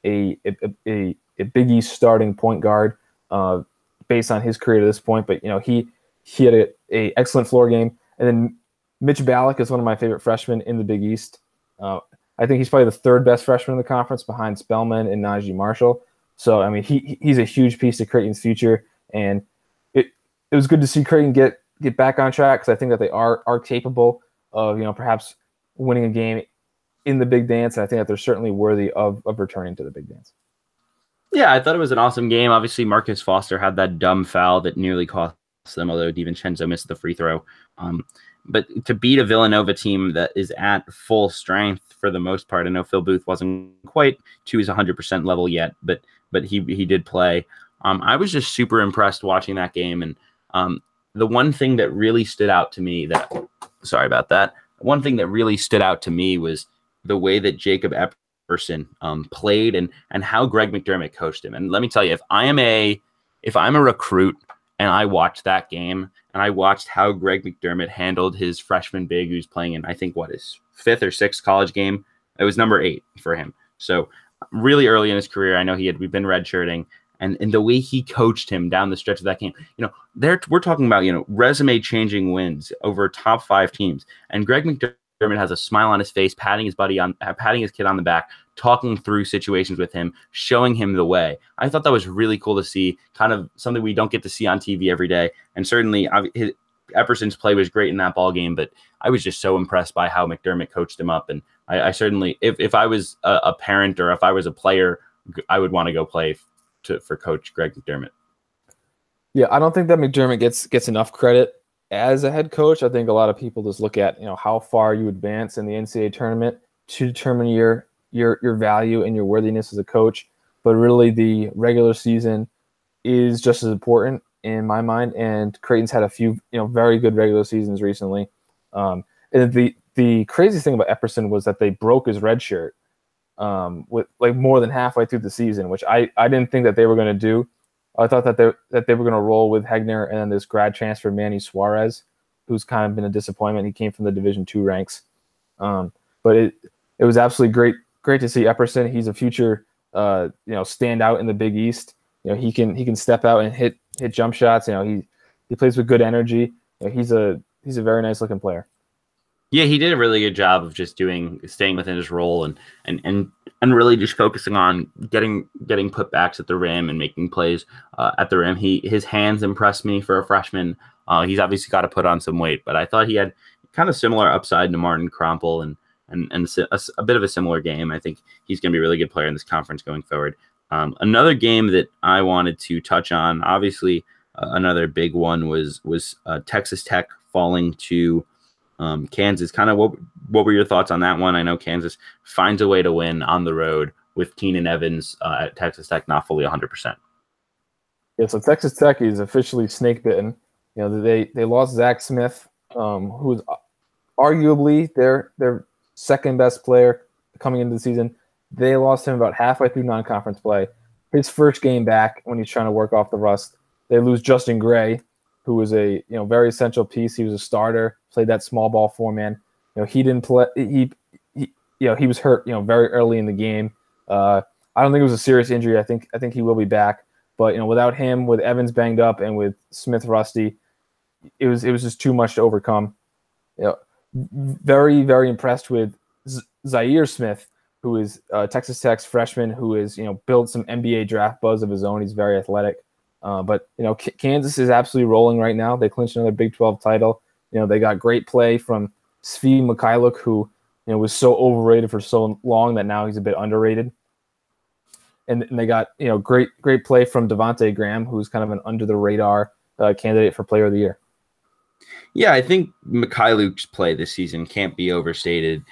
Big East starting point guard based on his career to this point, but he had a excellent floor game. And then Mitch Ballack is one of my favorite freshmen in the Big East. I think he's probably the third best freshman in the conference behind Spellman and Najee Marshall. So I mean, he's a huge piece of Creighton's future, and it was good to see Creighton get back on track, because I think that they are capable of perhaps winning a game in the big dance, and I think that they're certainly worthy of returning to the big dance. Yeah, I thought it was an awesome game. Obviously, Marcus Foster had that dumb foul that nearly cost them, although DiVincenzo missed the free throw. But to beat a Villanova team that is at full strength for the most part, I know Phil Booth wasn't quite to his 100% level yet, but he did play. I was just super impressed watching that game, and the one thing that really stood out to me one thing that really stood out to me was the way that Jacob Epperson played and how Greg McDermott coached him. And let me tell you, if I'm a recruit and I watched that game and I watched how Greg McDermott handled his freshman big, who's playing in, I think, his 5th or 6th college game. It was number 8 for him. So really early in his career, I know we've been redshirting, and the way he coached him down the stretch of that game, we're talking about, resume changing wins over top 5 teams. And Greg McDermott has a smile on his face, patting his kid on the back, talking through situations with him, showing him the way. I thought that was really cool to see, kind of something we don't get to see on TV every day. And certainly Epperson's play was great in that ball game, but I was just so impressed by how McDermott coached him up. And I certainly, if I was a parent or if I was a player, I would want to go play for Coach Greg McDermott. Yeah, I don't think that McDermott gets enough credit as a head coach. I think a lot of people just look at how far you advance in the NCAA tournament to determine your value and your worthiness as a coach. but really the regular season is just as important in my mind. And Creighton's had a few, very good regular seasons recently. And the craziest thing about Epperson was that they broke his red shirt with like more than halfway through the season, which I didn't think that they were going to do. I thought that they were going to roll with Hegner and then this grad transfer Manny Suarez, who's kind of been a disappointment. He came from the Division II ranks, but it was absolutely great to see Epperson. He's a future standout in the Big East. He can step out and hit jump shots. He plays with good energy. He's a very nice looking player. Yeah, he did a really good job of just staying within his role and really just focusing on getting putbacks at the rim and making plays at the rim. His hands impressed me for a freshman. He's obviously got to put on some weight, but I thought he had kind of similar upside to Martin Krompel and a bit of a similar game. I think he's going to be a really good player in this conference going forward. Another game that I wanted to touch on, obviously, another big one was Texas Tech falling to Kansas. Kind of what were your thoughts on that one? I know Kansas finds a way to win on the road with Keenan Evans at Texas Tech not fully 100%. Yeah, so Texas Tech is officially snake bitten. They lost Zach Smith, who is arguably their second best player coming into the season. They lost him about halfway through non-conference play. His first game back when he's trying to work off the rust. They lose Justin Gray, who was a very essential piece. He was a starter, played that small ball 4-man. He didn't play. He was hurt very early in the game. I don't think it was a serious injury. I think he will be back. But without him, with Evans banged up and with Smith rusty, it was just too much to overcome. Very, very impressed with Zaire Smith, who is Texas Tech's freshman, who is built some NBA draft buzz of his own. He's very athletic. But Kansas is absolutely rolling right now. They clinched another Big 12 title. They got great play from Svi Mikhailuk, who was so overrated for so long that now he's a bit underrated. And they got great play from Devontae Graham, who's kind of an under the radar candidate for Player of the Year. Yeah, I think Mikhailuk's play this season can't be overstated.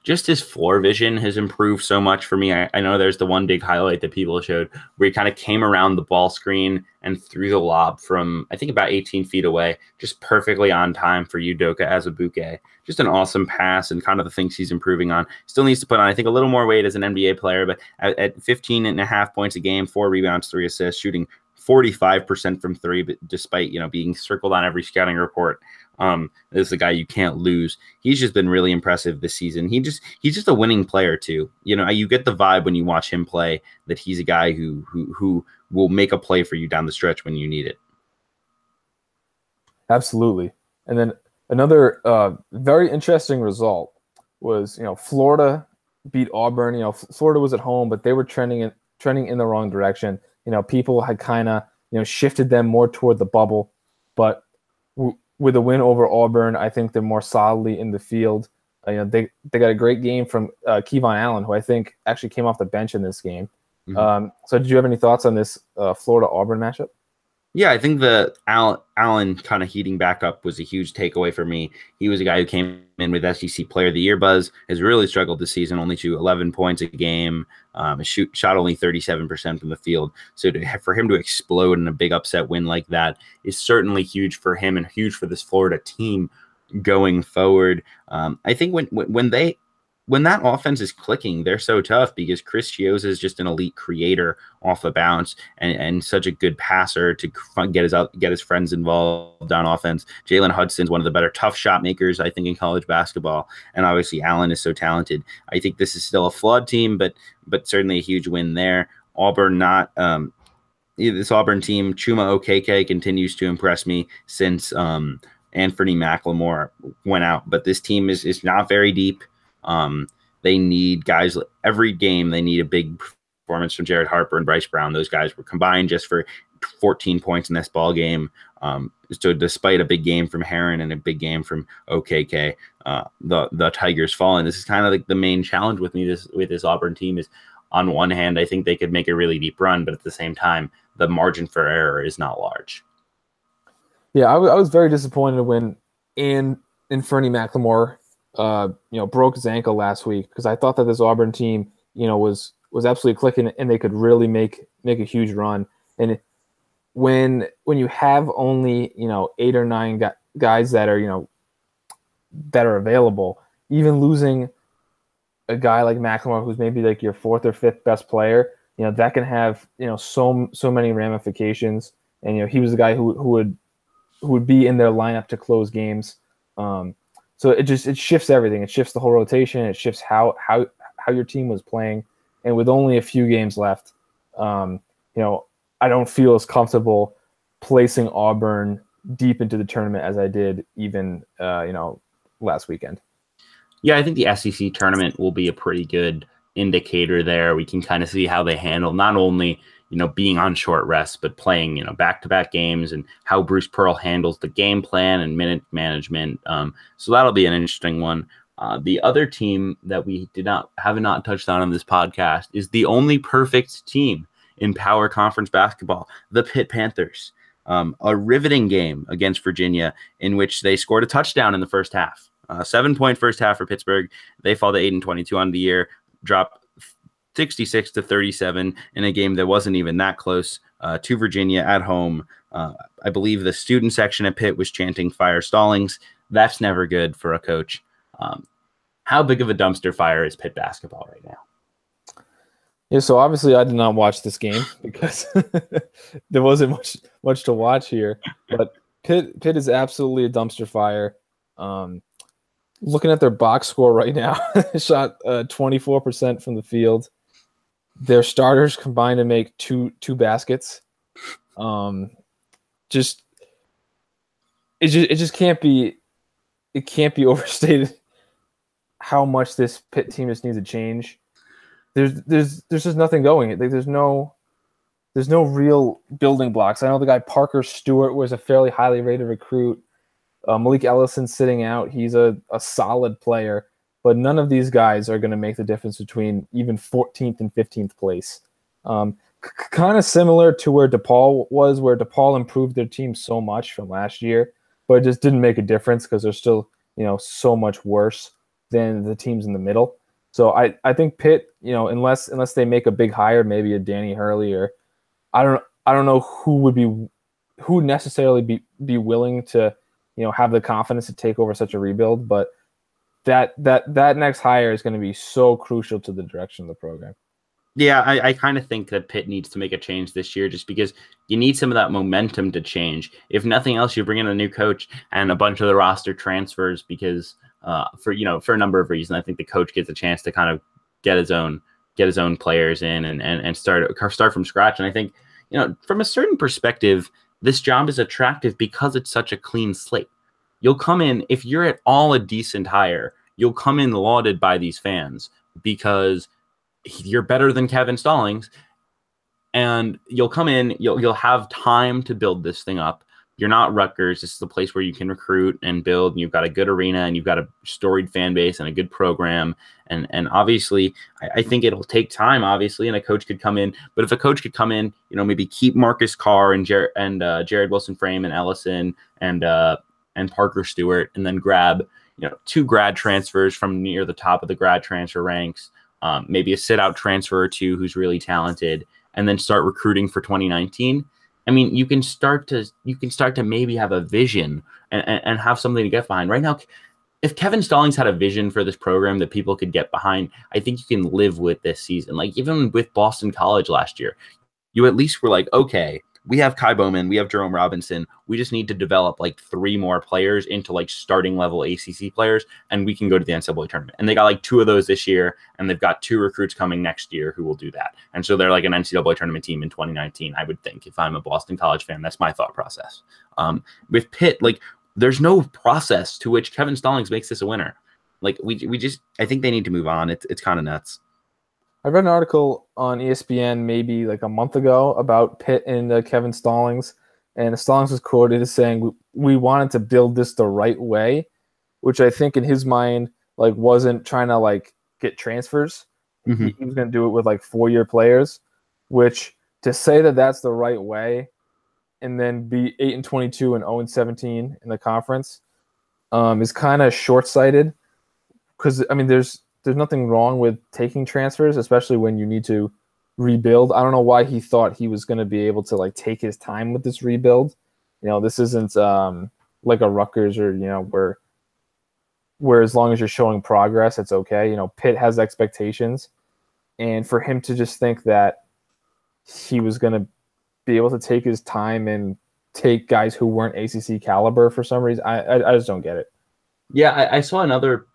Just his floor vision has improved so much for me. I know there's the one big highlight that people showed where he kind of came around the ball screen and threw the lob from, I think, about 18 feet away, just perfectly on time for Udoka Azubuike. Just an awesome pass and kind of the things he's improving on. Still needs to put on, I think, a little more weight as an NBA player, but at 15 and a half points a game, 4 rebounds, 3 assists, shooting 45% from three, but despite being circled on every scouting report, this is a guy you can't lose. He's just been really impressive this season. He's just a winning player too. You get the vibe when you watch him play that he's a guy who will make a play for you down the stretch when you need it. Absolutely. And then another very interesting result was Florida beat Auburn. Florida was at home, but they were trending in the wrong direction. People had kind of, shifted them more toward the bubble. But with a win over Auburn, I think they're more solidly in the field. They got a great game from Kevon Allen, who I think actually came off the bench in this game. Mm-hmm. So did you have any thoughts on this Florida-Auburn matchup? Yeah, I think the Allen kind of heating back up was a huge takeaway for me. He was a guy who came in with SEC Player of the Year buzz, has really struggled this season, only to 11 points a game, shot only 37% from the field. So for him to explode in a big upset win like that is certainly huge for him and huge for this Florida team going forward. I think when that offense is clicking, they're so tough because Chris Chiozza is just an elite creator off the bounce and such a good passer to get his friends involved on offense. Jalen Hudson's one of the better tough shot makers, I think, in college basketball. And obviously Allen is so talented. I think this is still a flawed team, but certainly a huge win there. Auburn this Auburn team, Chuma Okeke continues to impress me since Anthony McLemore went out. But this team is not very deep. They need guys every game. They need a big performance from Jared Harper and Bryce Brown. Those guys were combined just for 14 points in this ball game. So despite a big game from Heron and a big game from OKK, the Tigers fall. And this is kind of like the main challenge with me with this Auburn team is, on one hand, I think they could make a really deep run, but at the same time, the margin for error is not large. Yeah, I was very disappointed when Fernie McLemore broke his ankle last week, because I thought that this Auburn team, was was absolutely clicking, and they could really make a huge run. And when you have only 8 or 9 guys that are that are available, even losing a guy like McLemore, who's maybe like your 4th or 5th best player, that can have so many ramifications. And he was the guy who would be in their lineup to close games. So it shifts everything. It shifts the whole rotation. It shifts how your team was playing. And with only a few games left, I don't feel as comfortable placing Auburn deep into the tournament as I did even last weekend. Yeah, I think the SEC tournament will be a pretty good indicator there. We can kind of see how they handle not only being on short rest, but playing back-to-back games, and how Bruce Pearl handles the game plan and minute management. So that'll be an interesting one. The other team that we have not touched on this podcast is the only perfect team in Power Conference basketball, the Pitt Panthers. A riveting game against Virginia in which they scored a touchdown in the first half. 7-point first half for Pittsburgh. They fall to 8-22 on the year, drop 66-37 in a game that wasn't even that close to Virginia at home. I believe the student section at Pitt was chanting "Fire Stallings." That's never good for a coach. How big of a dumpster fire is Pitt basketball right now? Yeah, so obviously I did not watch this game because there wasn't much to watch here. But Pitt is absolutely a dumpster fire. Looking at their box score right now, shot 24% from the field. Their starters combined to make two baskets. It just can't be overstated how much this Pitt team just needs to change. There's just nothing going. Like there's no real building blocks. I know the guy Parker Stewart was a fairly highly rated recruit. Malik Ellison sitting out. He's a solid player, but none of these guys are going to make the difference between even 14th and 15th place. Kind of similar to where DePaul was, where DePaul improved their team so much from last year, but it just didn't make a difference because they're still so much worse than the teams in the middle. So I think Pitt, unless they make a big hire, maybe a Danny Hurley, or I don't know who would necessarily be willing to have the confidence to take over such a rebuild, but that next hire is going to be so crucial to the direction of the program. Yeah, I kind of think that Pitt needs to make a change this year just because you need some of that momentum to change. If nothing else, you bring in a new coach and a bunch of the roster transfers because for a number of reasons. I think the coach gets a chance to kind of get his own players in and start from scratch. And I think, from a certain perspective, this job is attractive because it's such a clean slate. You'll come in, if you're at all a decent hire, you'll come in lauded by these fans because you're better than Kevin Stallings, and you'll come in, you'll have time to build this thing up. You're not Rutgers. This is a place where you can recruit and build, and you've got a good arena, and you've got a storied fan base and a good program. And obviously, I think it'll take time, obviously, and a coach could come in. But if a coach could come in, maybe keep Marcus Carr and Jared Wilson-Frame and Ellison and Parker Stewart, and then grab 2 grad transfers from near the top of the grad transfer ranks, maybe a sit-out transfer or 2 who's really talented, and then start recruiting for 2019. I mean, you can start to maybe have a vision and have something to get behind. Right now, if Kevin Stallings had a vision for this program that people could get behind, I think you can live with this season. Like even with Boston College last year, you at least were like, okay, we have Kai Bowman, we have Jerome Robinson. We just need to develop like 3 more players into like starting level ACC players, and we can go to the NCAA tournament. And they got like 2 of those this year, and they've got 2 recruits coming next year who will do that. And so they're like an NCAA tournament team in 2019. I would think, if I'm a Boston College fan, that's my thought process. With Pitt, like there's no process to which Kevin Stallings makes this a winner. Like I think they need to move on. It's kind of nuts. I read an article on ESPN maybe like a month ago about Pitt and Kevin Stallings, and Stallings was quoted as saying, "We wanted to build this the right way," which I think in his mind like wasn't trying to like get transfers. Mm-hmm. He was going to do it with like 4-year players, which to say that that's the right way, and then be 8-22 and 0-17 in the conference is kind of short-sighted. Because I mean, there's there's nothing wrong with taking transfers, especially when you need to rebuild. I don't know why he thought he was going to be able to like take his time with this rebuild. This isn't like a Rutgers or where as long as you're showing progress, it's okay. Pitt has expectations, and for him to just think that he was going to be able to take his time and take guys who weren't ACC caliber for some reason, I just don't get it. Yeah, I saw another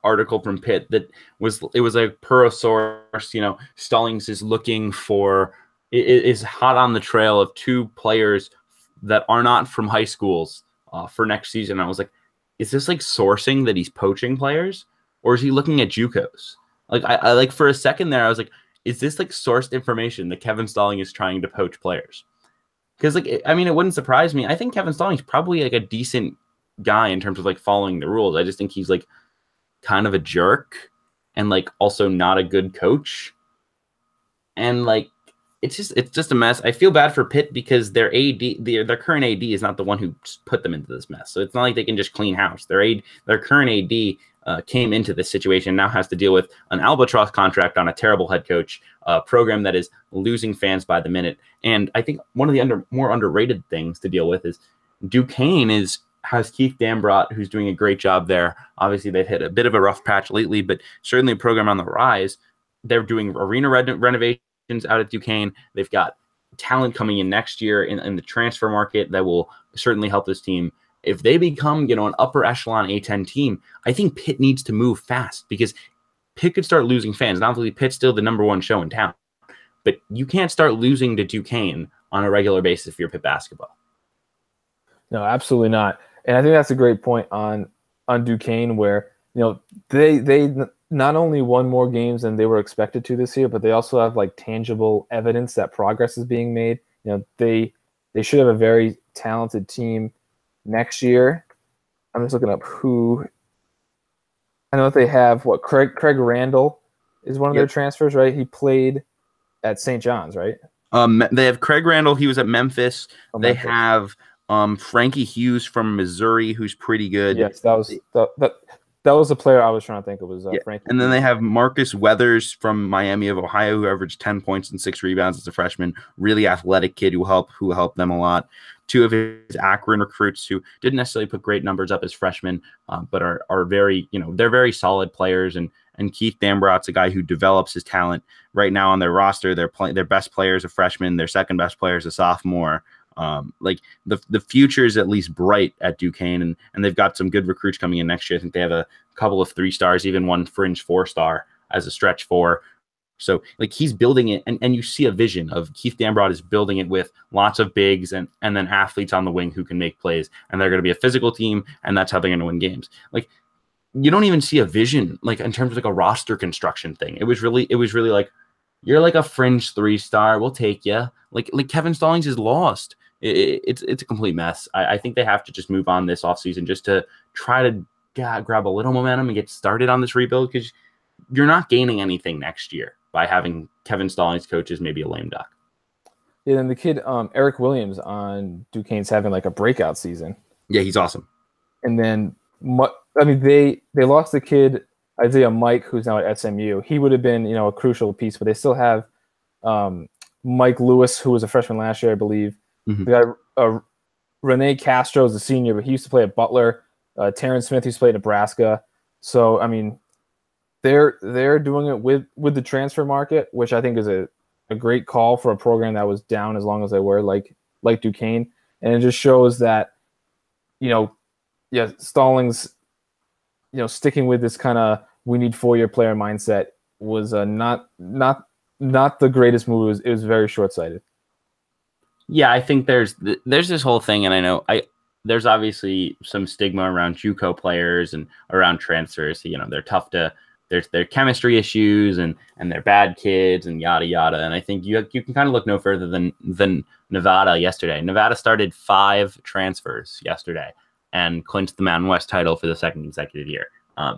article from Pitt that was like per a source. Stallings is looking for is hot on the trail of 2 players that are not from high schools for next season. I was like, is this like sourcing that he's poaching players, or is he looking at JUCOs? Like I like for a second there, I was like, is this like sourced information that Kevin Stallings is trying to poach players? Because it wouldn't surprise me. I think Kevin Stallings is probably like a decent guy in terms of like following the rules. I just think he's like kind of a jerk and like also not a good coach. And like it's just a mess. I feel bad for Pitt because their current AD is not the one who put them into this mess. So it's not like they can just clean house. Their current AD came into this situation, now has to deal with an albatross contract on a terrible head coach, a program that is losing fans by the minute. And I think one of the more underrated things to deal with is Duquesne has Keith Dambrot, who's doing a great job there. Obviously, they've hit a bit of a rough patch lately, but certainly a program on the rise. They're doing arena renovations out at Duquesne. They've got talent coming in next year in the transfer market that will certainly help this team. If they become, an upper echelon A10 team, I think Pitt needs to move fast because Pitt could start losing fans. And obviously, Pitt's still the number 1 show in town, but you can't start losing to Duquesne on a regular basis if you're Pitt basketball. No, absolutely not. And I think that's a great point on Duquesne, where they not only won more games than they were expected to this year, but they also have like tangible evidence that progress is being made. They should have a very talented team next year. I'm just looking up who. I know that they have Craig Randall is one of their transfers, right? He played at St. John's, right? They have Craig Randall. He was at Memphis. They have Frankie Hughes from Missouri, who's pretty good. Yes, that was the player I was trying to think of. Was Frankie. And then they have Marcus Weathers from Miami of Ohio, who averaged 10 points and 6 rebounds as a freshman. Really athletic kid who will help them a lot. 2 of his Akron recruits who didn't necessarily put great numbers up as freshmen, but are very, they're very solid players. And Keith Dambrot's a guy who develops his talent. Right now on their roster, their best player is a freshman. Their second best player is a sophomore. Like the future is at least bright at Duquesne, and they've got some good recruits coming in next year. I think they have a couple of 3 stars, even one fringe 4-star as a stretch 4. So like he's building it, and you see a vision of Keith Dambrot is building it with lots of bigs and then athletes on the wing who can make plays, and they're going to be a physical team, and that's how they're going to win games. Like you don't even see a vision like in terms of like a roster construction thing. It was really like you're like a fringe 3-star, we'll take you. Like Kevin Stallings is lost. It's a complete mess. I think they have to just move on this offseason just to try to grab a little momentum and get started on this rebuild, because you're not gaining anything next year by having Kevin Stallings coach is maybe a lame duck. Yeah, and the kid Eric Williams on Duquesne's having like a breakout season. Yeah, he's awesome. And then they lost the kid Isaiah Mike, who's now at SMU. He would have been a crucial piece, but they still have Mike Lewis, who was a freshman last year, I believe. Mm-hmm. The guy Rene Castro is a senior, but he used to play at Butler. Terrence Smith used to play at Nebraska. So they're doing it with the transfer market, which I think is a great call for a program that was down as long as they were, like Duquesne. And it just shows that, Stallings, sticking with this kind of we need 4-year player mindset was not the greatest move. It was very short-sighted. Yeah, I think there's this whole thing, and I know there's obviously some stigma around JUCO players and around transfers. They're tough to. There's their chemistry issues and they're bad kids and yada yada. And I think you can kind of look no further than Nevada yesterday. Nevada started 5 transfers yesterday and clinched the Mountain West title for the 2nd consecutive year.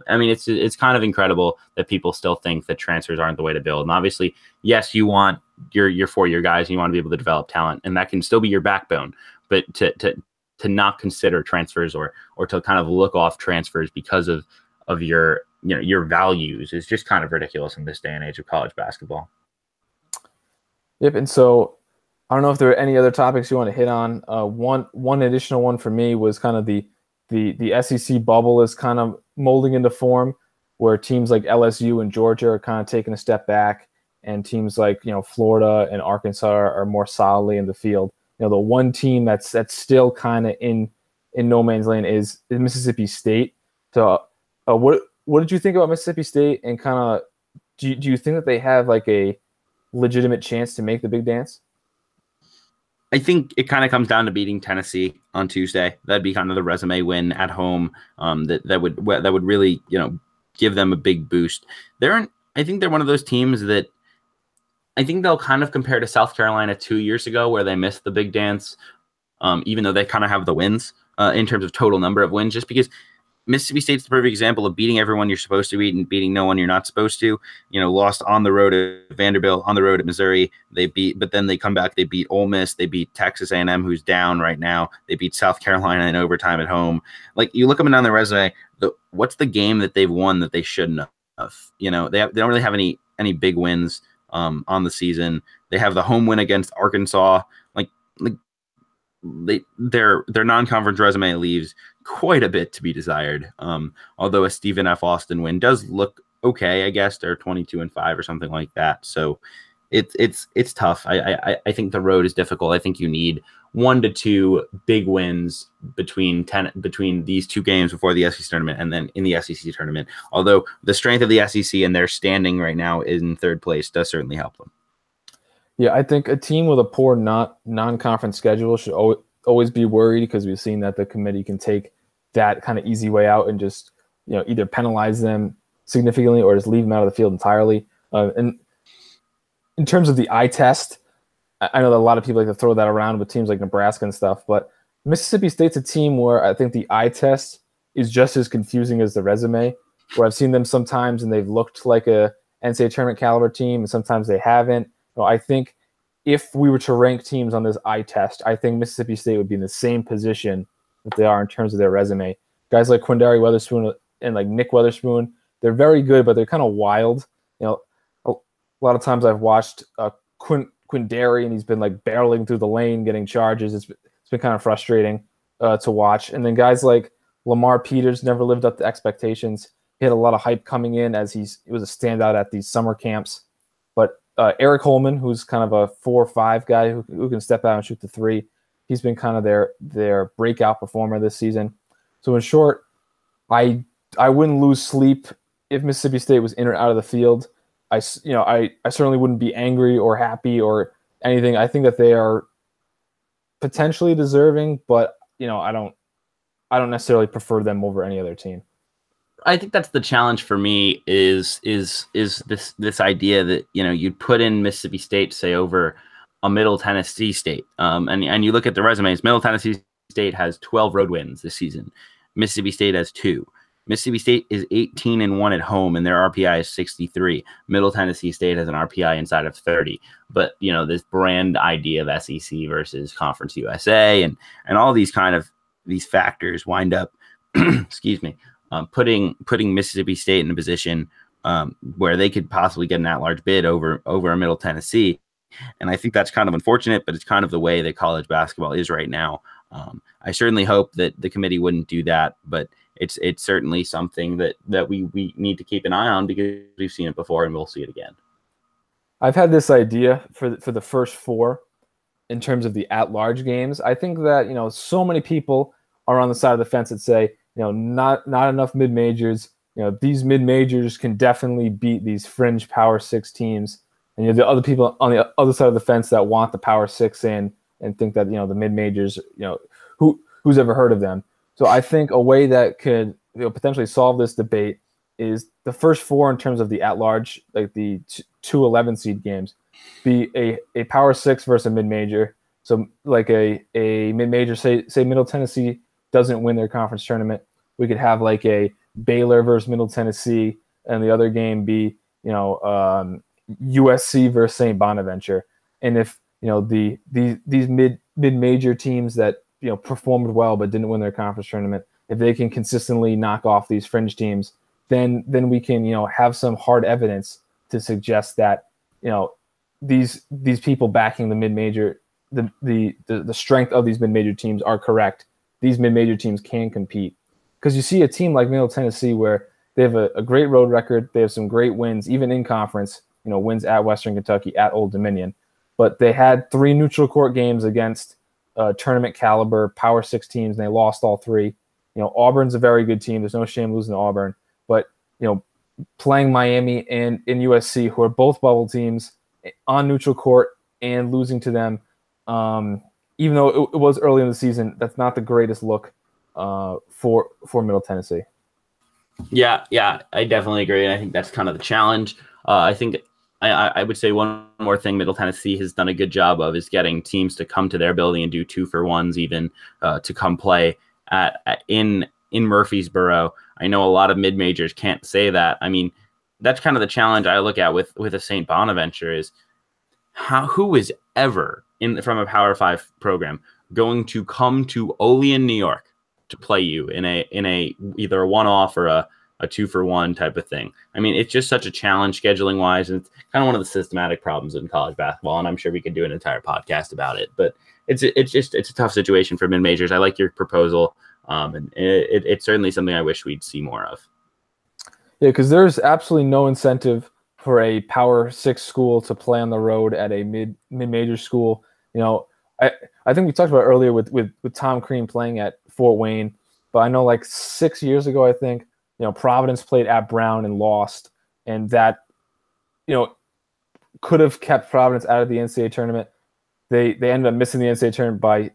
It's kind of incredible that people still think that transfers aren't the way to build. And obviously, yes, you want your 4-year guys and you want to be able to develop talent, and that can still be your backbone. But to not consider transfers or to kind of look off transfers because of your your values is just kind of ridiculous in this day and age of college basketball. Yep. And so I don't know if there are any other topics you want to hit on. One additional one for me was kind of the SEC bubble is kind of molding into form, where teams like LSU and Georgia are kind of taking a step back, and teams like Florida and Arkansas are more solidly in the field. The one team that's still kind of in no man's land is Mississippi State. So what did you think about Mississippi State, and kind of do you think that they have like a legitimate chance to make the big dance? I think it kind of comes down to beating Tennessee on Tuesday. That'd be kind of the resume win at home. That would really give them a big boost. I think they're one of those teams that I think they'll kind of compare to South Carolina 2 years ago, where they missed the big dance, even though they kind of have the wins in terms of total number of wins, just because Mississippi State's the perfect example of beating everyone you're supposed to beat and beating no one you're not supposed to. Lost on the road at Vanderbilt, on the road at Missouri. But then they come back. They beat Ole Miss. They beat Texas A&M, who's down right now. They beat South Carolina in overtime at home. Like, you look them down their resume. What's the game that they've won that they shouldn't have? They don't really have any big wins on the season. They have the home win against Arkansas. Their non-conference resume leaves quite a bit to be desired. Although a Stephen F. Austin win does look okay, I guess they're 22-5 or something like that. So it's tough. I think the road is difficult. I think you need 1 to 2 big wins between these two games before the SEC tournament and then in the SEC tournament. Although the strength of the SEC and their standing right now in third place does certainly help them. Yeah, I think a team with a poor non-conference schedule should always be worried, because we've seen that the committee can take that kind of easy way out and just either penalize them significantly or just leave them out of the field entirely. And in terms of the eye test, I know that a lot of people like to throw that around with teams like Nebraska and stuff, but Mississippi State's a team where I think the eye test is just as confusing as the resume, where I've seen them sometimes and they've looked like a NCAA tournament caliber team, and sometimes they haven't. I think if we were to rank teams on this eye test, I think Mississippi State would be in the same position that they are in terms of their resume. Guys like Quindary Weatherspoon and like Nick Weatherspoon, they're very good, but they're kind of wild. A lot of times I've watched Quindary, and he's been like barreling through the lane, getting charges. It's been kind of frustrating to watch. And then guys like Lamar Peters never lived up to expectations. He had a lot of hype coming in as he was a standout at these summer camps. But Eric Holman, who's kind of a 4-5 guy who can step out and shoot the three, he's been kind of their breakout performer this season. So in short, I wouldn't lose sleep if Mississippi State was in or out of the field. I certainly wouldn't be angry or happy or anything. I think that they are potentially deserving, but I don't necessarily prefer them over any other team. I think that's the challenge for me is this idea that you'd put in Mississippi State, say, over a Middle Tennessee State, and you look at the resumes. Middle Tennessee State has 12 road wins this season. Mississippi State has 2. Mississippi State is 18-1 at home, and their RPI is 63. Middle Tennessee State has an RPI inside of 30. But this brand idea of SEC versus Conference USA and all these kind of these factors wind up, excuse me, putting Mississippi State in a position where they could possibly get an at-large bid over a Middle Tennessee. And I think that's kind of unfortunate, but it's kind of the way that college basketball is right now. I certainly hope that the committee wouldn't do that, but it's certainly something that we need to keep an eye on, because we've seen it before and we'll see it again. I've had this idea for the first 4 in terms of the at-large games. I think that so many people are on the side of the fence that say not enough mid-majors. These mid-majors can definitely beat these fringe Power 6 teams. And the other people on the other side of the fence that want the Power 6 in and think that the mid-majors, who's ever heard of them? So I think a way that could potentially solve this debate is the first 4 in terms of the at-large, like the 2 11 seed games, be a Power 6 versus a mid-major. So like a mid-major, say Middle Tennessee doesn't win their conference tournament, we could have like a Baylor versus Middle Tennessee, and the other game be USC versus St. Bonaventure. And if these mid-major teams that performed well but didn't win their conference tournament, if they can consistently knock off these fringe teams, then we can, have some hard evidence to suggest that, these people backing the mid-major, the strength of these mid-major teams are correct. These mid-major teams can compete. Because you see a team like Middle Tennessee where they have a great road record. They have some great wins, even in conference, wins at Western Kentucky, at Old Dominion. But they had 3 neutral court games against tournament caliber Power 6 teams, and they lost all 3. Auburn's a very good team. There's no shame losing to Auburn. But, playing Miami and USC, who are both bubble teams, on neutral court and losing to them, even though it was early in the season, that's not the greatest look for Middle Tennessee. Yeah, I definitely agree. And I think that's kind of the challenge. I think I would say one more thing Middle Tennessee has done a good job of is getting teams to come to their building and do 2-for-1s even to come play in Murfreesboro. I know a lot of mid-majors can't say that. I mean, that's kind of the challenge I look at with a St. Bonaventure is who is ever from a Power 5 program going to come to Olean, New York to play you in a either a one-off or a 2-for-1 type of thing. I mean, it's just such a challenge scheduling wise, and it's kind of one of the systematic problems in college basketball. And I'm sure we could do an entire podcast about it, but it's a tough situation for mid majors. I like your proposal, and it's certainly something I wish we'd see more of. Yeah, because there's absolutely no incentive for a Power 6 school to play on the road at a mid-major school. I think we talked about earlier with Tom Crean playing at Fort Wayne, but I know like 6 years ago, I think, Providence played at Brown and lost, and that, could have kept Providence out of the NCAA tournament. They ended up missing the NCAA tournament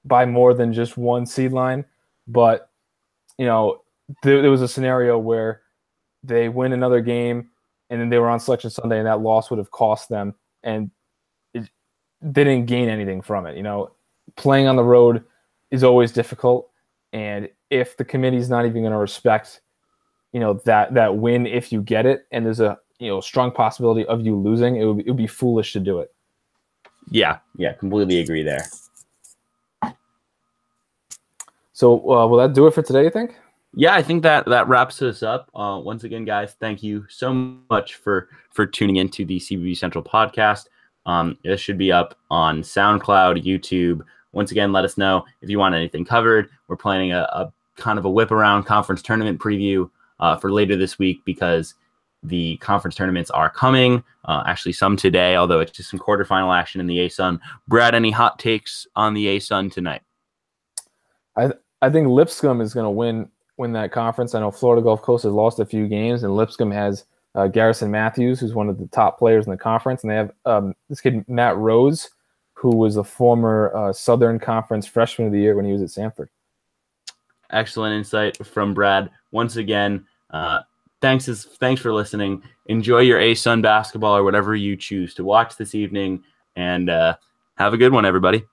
by more than just 1 seed line, but there was a scenario where they win another game, and then they were on Selection Sunday, and that loss would have cost them, and they didn't gain anything from it. Playing on the road is always difficult, and if the committee's not even going to respect, that win if you get it, and there's a strong possibility of you losing, it would be foolish to do it. Yeah, completely agree there. So will that do it for today, you think? Yeah, I think that wraps us up. Once again, guys, thank you so much for tuning into the CBB Central podcast. This should be up on SoundCloud, YouTube. Once again, let us know if you want anything covered. We're planning a kind of a whip around conference tournament preview for later this week because the conference tournaments are coming. Actually, some today, although it's just some quarterfinal action in the ASUN. Brad, any hot takes on the ASUN tonight? I think Lipscomb is going to win that conference. I know Florida Gulf Coast has lost a few games, and Lipscomb has Garrison Matthews, who's one of the top players in the conference, and they have this kid Matt Rose, who was a former Southern Conference Freshman of the Year when he was at Samford. Excellent insight from Brad. Once again, thanks for listening. Enjoy your ASUN basketball or whatever you choose to watch this evening, and have a good one, everybody.